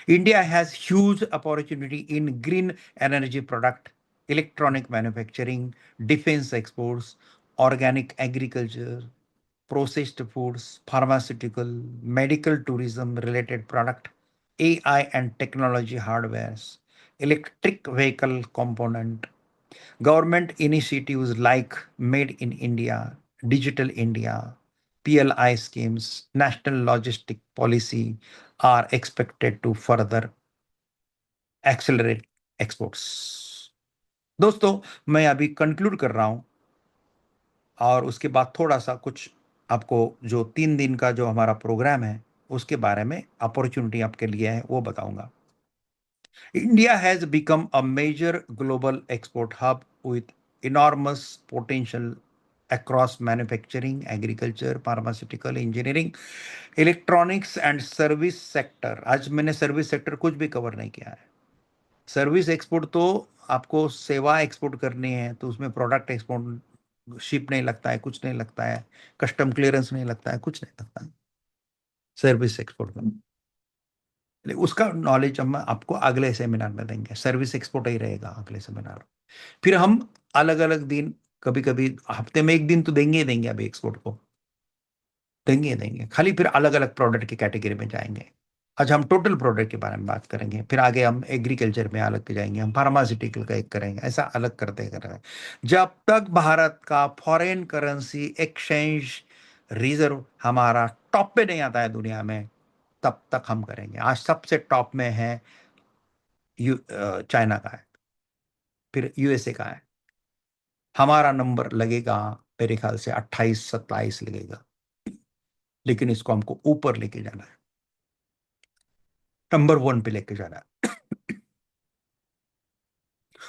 India has huge opportunity in green energy product, electronic manufacturing, defense exports, organic agriculture, processed foods, pharmaceutical, medical tourism related product, AI and technology hardwares, electric vehicle component. Government initiatives like Made in India, Digital India, PLI schemes, National Logistic Policy are expected to further accelerate exports. दोस्तों, मैं अभी conclude कर रहा हूं, और उसके बाद थोड़ा सा कुछ आपको जो 3 दिन का जो हमारा प्रोग्राम है उसके बारे में अपॉर्चुनिटी आपके लिए है वो बताऊंगा। India has become a major global export hub with enormous potential across manufacturing, agriculture, pharmaceutical, engineering, electronics and service sector. आज मैंने सर्विस सेक्टर कुछ भी कवर नहीं किया है। सर्विस एक्सपोर्ट तो आपको सेवा एक्सपोर्ट करनी है तो उसमें प्रोडक्ट एक्सपोर्ट, शिप नहीं लगता है, कुछ नहीं लगता है, कस्टम क्लियरेंस नहीं लगता है, कुछ नहीं लगता है सर्विस एक्सपोर्ट में। उसका नॉलेज हम आपको अगले सेमिनार में देंगे। सर्विस एक्सपोर्ट ही रहेगा अगले सेमिनार। फिर हम अलग अलग दिन, कभी कभी हफ्ते में एक दिन तो देंगे ही देंगे, अभी एक्सपोर्ट को देंगे ही देंगे, खाली फिर अलग अलग प्रोडक्ट की कैटेगरी में जाएंगे। आज हम टोटल प्रोडक्ट के बारे में बात करेंगे, फिर आगे हम एग्रीकल्चर में अलग के जाएंगे, हम फार्मास्यूटिकल का एक करेंगे, ऐसा अलग करते करते जब तक भारत का फॉरेन करेंसी एक्सचेंज रिजर्व हमारा टॉप पे नहीं आता है दुनिया में, तब तक हम करेंगे। आज सबसे टॉप में है चाइना का है, फिर यूएसए का है। हमारा नंबर लगेगा मेरे ख्याल से 28-27 लगेगा। लेकिन इसको हमको ऊपर लेके जाना है, नंबर 1 पे लेके जाना है,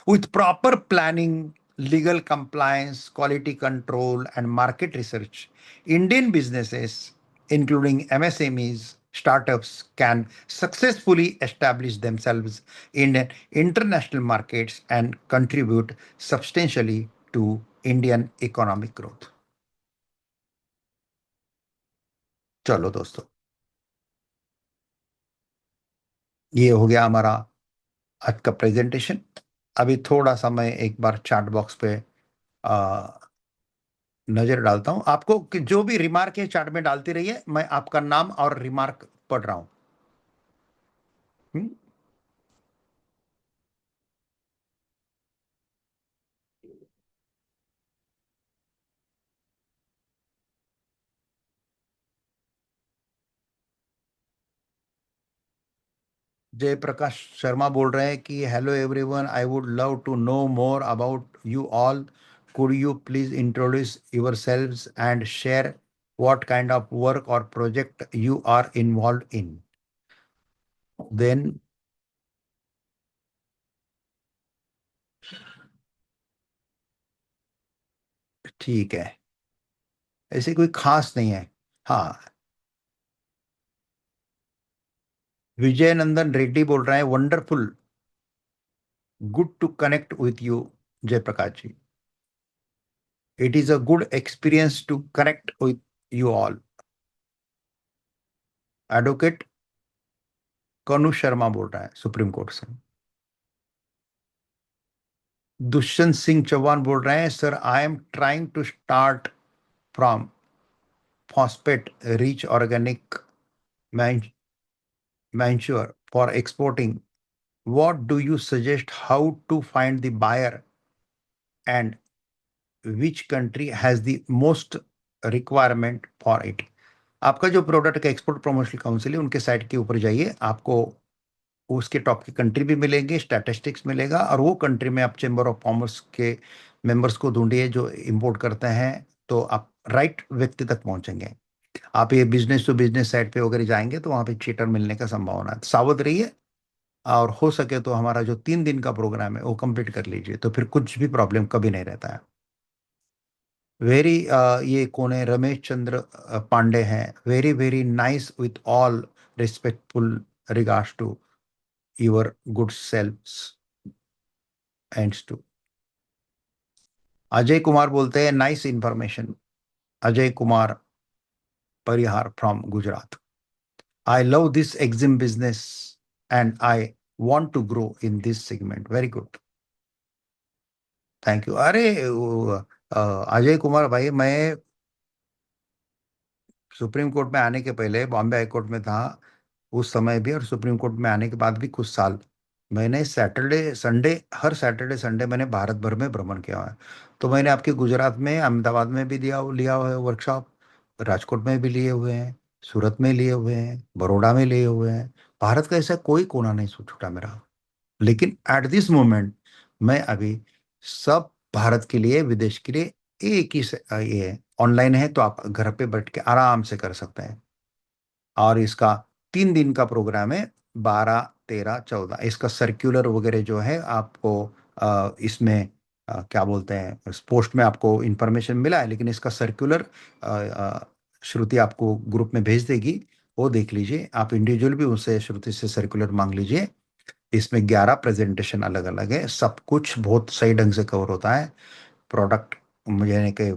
with proper planning, legal compliance, quality control, and market research, Indian businesses, including MSMEs, startups, can successfully establish themselves in international markets and contribute substantially to Indian economic growth. चलो दोस्तों, ये हो गया हमारा आज का प्रेजेंटेशन। अभी थोड़ा सा मैं एक बार चैट बॉक्स पे आ, नजर डालता हूं आपको कि जो भी रिमार्क है चैट में डालती रहिए, मैं आपका नाम और रिमार्क पढ़ रहा हूं। जयप्रकाश शर्मा बोल रहे हैं कि hello everyone, I would love to know more about you all. Could you please introduce yourselves and share what kind of work or project you are involved in? Then ठीक है, ऐसे कोई खास नहीं है। हाँ, विजय नंदन रेड्डी बोल रहे हैं wonderful, good to connect with you Jayaprakash ji. It is a good experience to connect with you all. Advocate Kanu Sharma बोल रहा है सुप्रीम कोर्ट से। दुष्यंत सिंह चौहान बोल रहे हैं sir, I am trying to start from phosphate rich organic manure for exporting, what do you suggest how to find the buyer and which country has the most requirement for it? आपका जो product का export promotion council है उनके site के ऊपर जाइए, आपको उसके टॉप की कंट्री भी मिलेंगे, स्टैटिस्टिक्स मिलेगा, और वो कंट्री में आप चेंबर ऑफ कॉमर्स के मेंबर्स को ढूंढिए जो इंपोर्ट करते हैं, तो आप राइट व्यक्ति तक पहुंचेंगे। आप ये बिजनेस टू बिजनेस साइट पे वगैरह जाएंगे तो वहां पे चीटर मिलने का संभावना है, सावध रहिए। और हो सके तो हमारा जो 3 दिन का प्रोग्राम है वो कंप्लीट कर लीजिए, तो फिर कुछ भी प्रॉब्लम कभी नहीं रहता है। वेरी ये कौन है, रमेश चंद्र पांडे हैं, very very nice with all respectful regards to your good selfs ends to. Ajay Kumar बोलते हैं nice information. Ajay Kumar Parihar from Gujarat. I love this exim business and I want to grow in this segment. Very good. Thank you. अरे अजय कुमार भाई, मैं supreme court में आने के पहले Bombay high court में था उस समय भी, और सुप्रीम कोर्ट में आने के बाद भी कुछ साल मैंने सैटरडे संडे, हर सैटरडे संडे मैंने भारत भर में भ्रमण किया हुआ है। तो मैंने आपके गुजरात में, अहमदाबाद में भी लिया हुआ है वर्कशॉप, राजकोट में भी लिए हुए हैं, सूरत में लिए हुए हैं, बड़ौदा में लिए हुए हैं। भारत का ऐसा कोई कोना नहीं छूटा मेरा। लेकिन एट दिस मोमेंट मैं अभी सब भारत के लिए, विदेश के लिए एक ही ये ऑनलाइन है, तो आप घर पे बैठ के आराम से कर सकते हैं। और इसका 3 दिन का प्रोग्राम है, 12, 13, 14। इसका सर्कुलर वगैरह जो है आपको इसमें क्या बोलते हैं, इस पोस्ट में आपको इंफॉर्मेशन मिला है, लेकिन इसका सर्कुलर श्रुति आपको ग्रुप में भेज देगी, वो देख लीजिए। आप इंडिविजुअल भी उससे, श्रुति से सर्कुलर मांग लीजिए। इसमें 11 प्रेजेंटेशन अलग अलग है, सब कुछ बहुत सही ढंग से कवर होता है। प्रोडक्ट मुझे यानी कि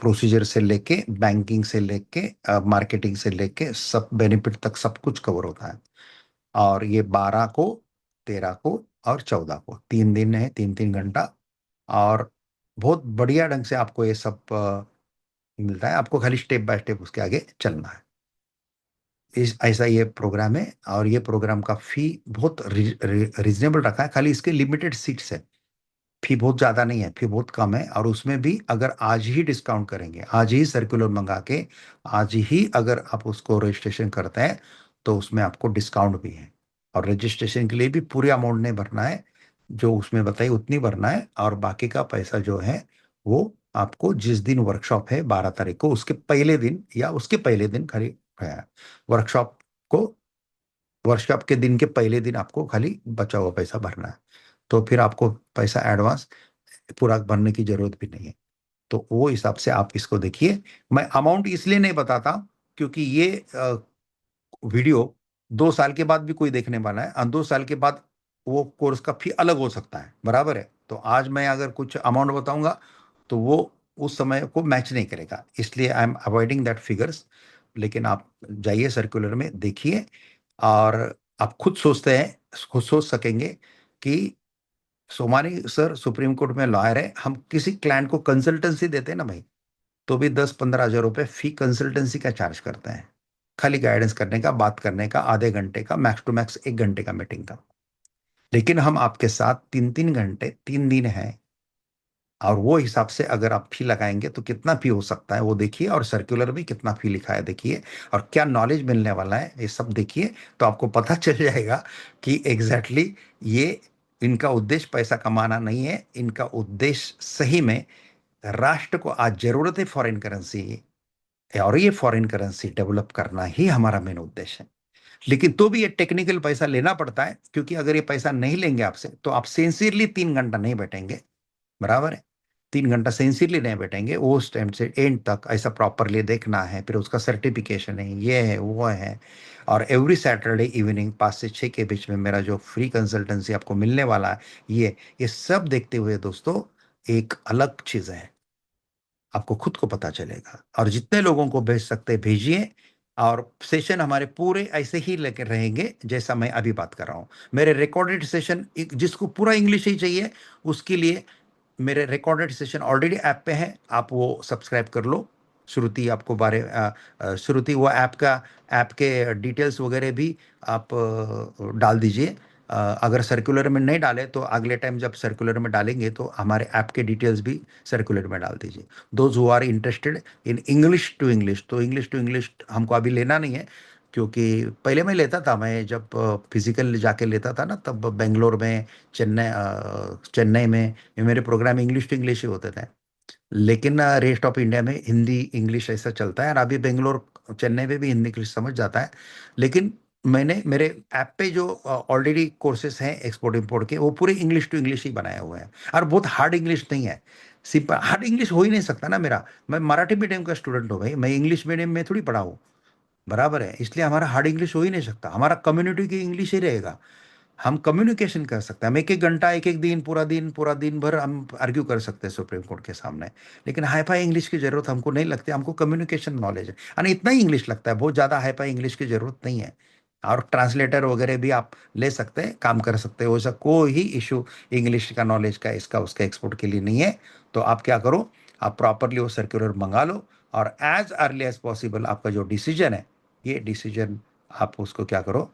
प्रोसीजर से लेके, बैंकिंग से लेके, मार्केटिंग से लेके, सब बेनिफिट तक सब कुछ कवर होता है। और ये 12 को, 13 को और 14 को 3 दिन है, 3 3 घंटा। और बहुत बढ़िया ढंग से आपको ये सब मिलता है। आपको खाली स्टेप बाय स्टेप उसके आगे चलना है। इस ऐसा ये प्रोग्राम है, और ये प्रोग्राम का फी बहुत रीजनेबल रखा है। खाली इसके लिमिटेड सीट्स है, फी बहुत ज़्यादा नहीं है, फी बहुत कम है। और उसमें भी अगर आज ही डिस्काउंट करेंगे, आज ही सर्कुलर मंगा के, आज ही अगर आप उसको रजिस्ट्रेशन करते हैं, तो उसमें आपको डिस्काउंट भी है। और रजिस्ट्रेशन के लिए भी पूरी अमाउंट नहीं भरना है, जो उसमें बताइए उतनी भरना है, और बाकी का पैसा जो है वो आपको जिस दिन वर्कशॉप है 12 तारीख को, उसके पहले दिन या उसके पहले दिन खाली वर्कशॉप को, वर्कशॉप के दिन के पहले दिन आपको खाली बचा हुआ पैसा भरना है। तो फिर आपको पैसा एडवांस पूरा भरने की जरूरत भी नहीं है। तो वो हिसाब से आप इसको देखिए। मैं अमाउंट इसलिए नहीं बताता क्योंकि ये वीडियो 2 साल के बाद भी कोई देखने वाला है, और 2 साल के बाद वो कोर्स का फी अलग हो सकता है, बराबर है। तो आज मैं अगर कुछ अमाउंट बताऊंगा तो वो उस समय को मैच नहीं करेगा, इसलिए I am avoiding that figures. लेकिन आप जाइए सर्कुलर में देखिए, और आप खुद सोचते हैं, खुद सोच सकेंगे कि सोमानी सर सुप्रीम कोर्ट में लॉयर है, हम किसी क्लाइंट को कंसल्टेंसी देते हैं ना भाई, तो भी 10-15 हज़ार रुपये फी कंसल्टेंसी का चार्ज करते हैं, खाली गाइडेंस करने का, बात करने का, आधे घंटे का, मैक्स टू मैक्स 1 घंटे का मीटिंग का। लेकिन हम आपके साथ 3-3 घंटे 3 दिन हैं, और वो हिसाब से अगर आप फी लगाएंगे तो कितना फी हो सकता है वो देखिए, और सर्कुलर में कितना फी लिखा है देखिए, और क्या नॉलेज मिलने वाला है ये सब देखिए। तो आपको पता चल जाएगा कि एग्जैक्टली exactly ये इनका उद्देश्य पैसा कमाना नहीं है, इनका उद्देश्य सही में राष्ट्र को आज जरूरत है फॉरेन करेंसी, और ये फॉरेन करेंसी डेवलप करना ही हमारा मेन उद्देश्य है। लेकिन तो भी ये टेक्निकल पैसा लेना पड़ता है, क्योंकि अगर ये पैसा नहीं लेंगे आपसे तो आप सिंसियरली 3 घंटा नहीं बैठेंगे, बराबर है। 3 घंटा सिंसियरली नहीं बैठेंगे, उस टाइम से एंड तक ऐसा प्रॉपरली देखना है, फिर उसका सर्टिफिकेशन है, ये है वो है। और एवरी सैटरडे इवनिंग 5 से 6 के बीच में मेरा जो फ्री कंसल्टेंसी आपको मिलने वाला है, ये सब देखते हुए दोस्तों एक अलग चीज है, आपको खुद को पता चलेगा। और जितने लोगों को भेज सकते हैं भेजिए, और सेशन हमारे पूरे ऐसे ही लेकर रहेंगे जैसा मैं अभी बात कर रहा हूँ। मेरे रिकॉर्डेड सेशन, जिसको पूरा इंग्लिश ही चाहिए उसके लिए मेरे रिकॉर्डेड सेशन ऑलरेडी ऐप पे है, आप वो सब्सक्राइब कर लो। श्रुति आपको श्रुति वो ऐप के डिटेल्स वगैरह भी आप डाल दीजिए। अगर सर्कुलर में नहीं डाले तो अगले टाइम जब सर्कुलर में डालेंगे तो हमारे ऐप के डिटेल्स भी सर्कुलर में डाल दीजिए। Those who are interested in English to English, तो इंग्लिश टू इंग्लिश हमको अभी लेना नहीं है, क्योंकि पहले मैं लेता था, मैं जब फिजिकल जाके लेता था ना, तब बेंगलोर में, चेन्नई में ये मेरे प्रोग्राम इंग्लिश टू इंग्लिश ही होते थे। लेकिन रेस्ट ऑफ इंडिया में हिंदी इंग्लिश ऐसा चलता है, और अभी बेंगलोर चेन्नई में भी हिंदी इंग्लिश समझ जाता है। लेकिन मैंने मेरे ऐप पे जो ऑलरेडी कोर्सेज हैं एक्सपोर्ट इंपोर्ट के, वो पूरे इंग्लिश टू इंग्लिश ही बनाए हुए हैं, और बहुत हार्ड इंग्लिश नहीं है। सिंपल हार्ड इंग्लिश हो ही नहीं सकता ना मेरा, मैं मराठी मीडियम का स्टूडेंट हूँ भाई, मैं इंग्लिश मीडियम में थोड़ी पढ़ा हूँ, बराबर है। इसलिए हमारा हार्ड इंग्लिश हो ही नहीं सकता, हमारा कम्युनिटी की इंग्लिश ही रहेगा। हम कम्युनिकेशन कर सकते हैं, हम 1-1 घंटा 1-1 दिन पूरा दिन भर हम आर्ग्यू कर सकते हैं सुप्रीम कोर्ट के सामने। लेकिन हाई फाई इंग्लिश की जरूरत हमको नहीं लगती, हमको कम्युनिकेशन नॉलेज है, और इतना ही इंग्लिश लगता है, बहुत ज़्यादा हाई फाई इंग्लिश की जरूरत नहीं है। और ट्रांसलेटर वगैरह भी आप ले सकते हैं, काम कर सकते हो, ऐसा कोई ही इशू इंग्लिश का नॉलेज का इसका उसका एक्सपोर्ट के लिए नहीं है। तो आप क्या करो, आप प्रॉपरली वो सर्कुलर मंगा लो, और एज अर्ली एज पॉसिबल आपका जो डिसीजन है, ये डिसीजन आप उसको क्या करो,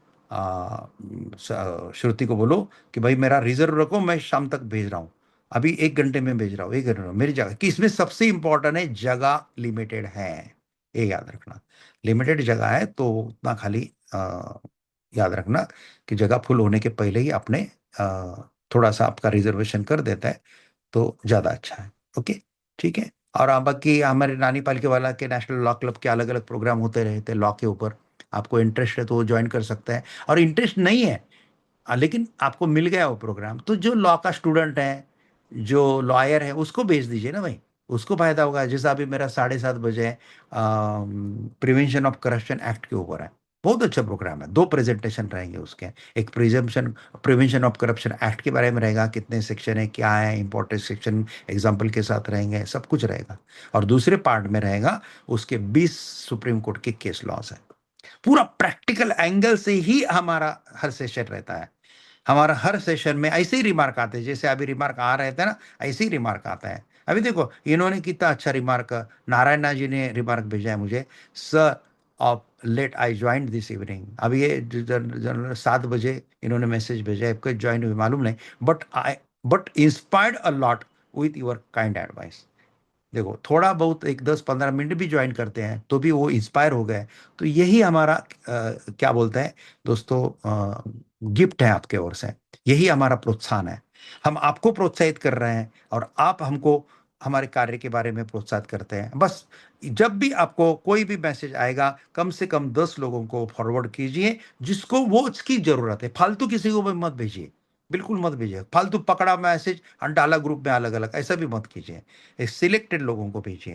श्रुति को बोलो कि भाई मेरा रिजर्व रखो, मैं शाम तक भेज रहा हूँ, अभी 1 घंटे में भेज रहा हूँ, 1 घंटे में मेरी जगह, कि इसमें सबसे इंपॉर्टेंट है जगह लिमिटेड है, ये याद रखना। लिमिटेड जगह है तो उतना खाली याद रखना कि जगह फुल होने के पहले ही आपने थोड़ा सा आपका रिजर्वेशन कर देता है तो ज़्यादा अच्छा है। ओके, ठीक है। और बाकी हमारे नानी पालके वाला के नेशनल लॉ क्लब के अलग अलग प्रोग्राम होते रहते हैं लॉ के ऊपर, आपको इंटरेस्ट है तो वो ज्वाइन कर सकते हैं, और इंटरेस्ट नहीं है लेकिन आपको मिल गया वो प्रोग्राम, तो जो लॉ का स्टूडेंट है, जो लॉयर है, उसको भेज दीजिए ना भाई, उसको फायदा होगा। जैसा अभी मेरा 7:30 बजे प्रिवेंशन ऑफ करप्शन एक्ट के ऊपर है, बहुत अच्छा प्रोग्राम है, 2 प्रेजेंटेशन रहेंगे उसके। एक प्रिवेंशन ऑफ करप्शन एक्ट के बारे में रहेगा, कितने सेक्शन है, क्या है इंपॉर्टेंट सेक्शन, एग्जाम्पल के साथ रहेंगे, सब कुछ रहेगा। और दूसरे पार्ट में रहेगा उसके 20 सुप्रीम कोर्ट के केस लॉस है, पूरा प्रैक्टिकल एंगल से ही हमारा हर सेशन रहता है। हमारा हर सेशन में ऐसे ही रिमार्क आते हैं, जैसे अभी रिमार्क आ रहे थे ना, ऐसे ही रिमार्क आता है। अभी देखो इन्होंने कितना अच्छा रिमार्क, नारायणा जी ने रिमार्क भेजा है मुझे, sir of late I join this evening. अभी ये जनरल 7 बजे इन्होंने मैसेज भेजा है, आपको ज्वाइन हुई मालूम नहीं, but inspired a lot with your kind advice. देखो थोड़ा बहुत एक 10-15 मिनट भी ज्वाइन करते हैं तो भी वो इंस्पायर हो गए। तो यही हमारा क्या बोलते हैं दोस्तों, गिफ्ट है आपके ओर से, यही हमारा प्रोत्साहन है। हम आपको प्रोत्साहित कर रहे हैं, और आप हमको हमारे कार्य के बारे में प्रोत्साहित करते हैं। बस जब भी आपको कोई भी मैसेज आएगा, कम से कम 10 लोगों को फॉरवर्ड कीजिए जिसको वो उसकी जरूरत है, फालतू किसी को भी मत भेजिए। बिल्कुल मत भेजिए, फालतू पकड़ा मैसेज डाला ग्रुप में अलग अलग, ऐसा भी मत कीजिए। एक सिलेक्टेड लोगों को भेजिए।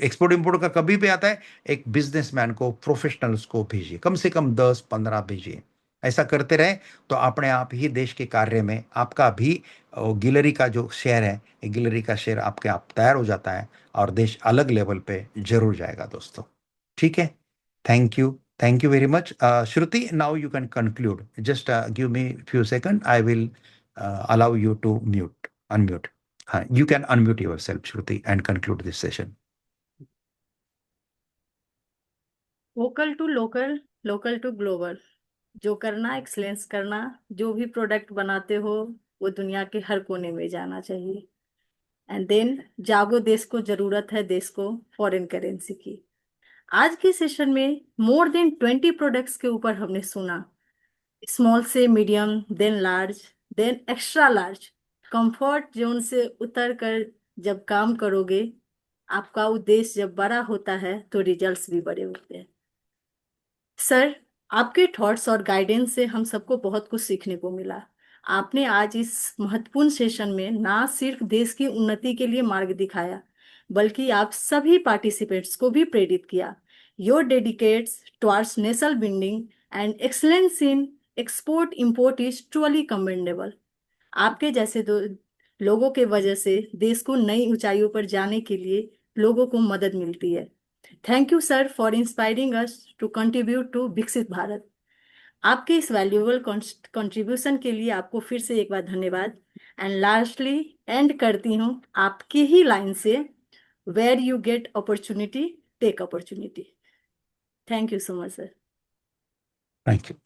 एक्सपोर्ट इंपोर्ट का कभी भी आता है, एक बिजनेसमैन को, प्रोफेशनल्स को भेजिए, कम से कम 10-15 भेजिए। ऐसा करते रहे तो अपने आप ही देश के कार्य में आपका भी गिलरी का जो शेयर है, ये गिलरी का शेयर आपके आप तैयार हो जाता है, और देश अलग लेवल पे जरूर जाएगा दोस्तों। ठीक है। Thank you. Thank you very much. Shruti, now you can conclude. Just give me few seconds. I will allow you to unmute. You can unmute yourself, Shruti, and conclude this session. Vocal to local, local to global. जो करना, excellence करना। जो भी product बनाते हो वो दुनिया के हर कोने में जाना चाहिए। एंड देन जागो, देश को जरूरत है, देश को फॉरेन करेंसी की। आज के सेशन में मोर देन 20 प्रोडक्ट्स के ऊपर हमने सुना। स्मॉल से medium, then large, then extra large. Comfort zone से उतर कर जब काम करोगे, आपका उद्देश्य जब बड़ा होता है तो रिजल्ट्स भी बड़े होते हैं। सर, आपके थॉट्स और गाइडेंस से हम सबको बहुत कुछ सीखने को मिला। आपने आज इस महत्वपूर्ण सेशन में ना सिर्फ देश की उन्नति के लिए मार्ग दिखाया, बल्कि आप सभी पार्टिसिपेंट्स को भी प्रेरित किया। Your dedicates towards national building and excellence in export import is truly commendable. आपके जैसे दो लोगों के वजह से देश को नई ऊंचाइयों पर जाने के लिए लोगों को मदद मिलती है। Thank you sir for inspiring us to contribute to विकसित भारत। आपके इस वैल्यूएबल कंट्रीब्यूशन के लिए आपको फिर से एक बार धन्यवाद। एंड लास्टली एंड करती हूँ आपकी ही लाइन से, where you get opportunity take opportunity. Thank you so much sir. Thank you.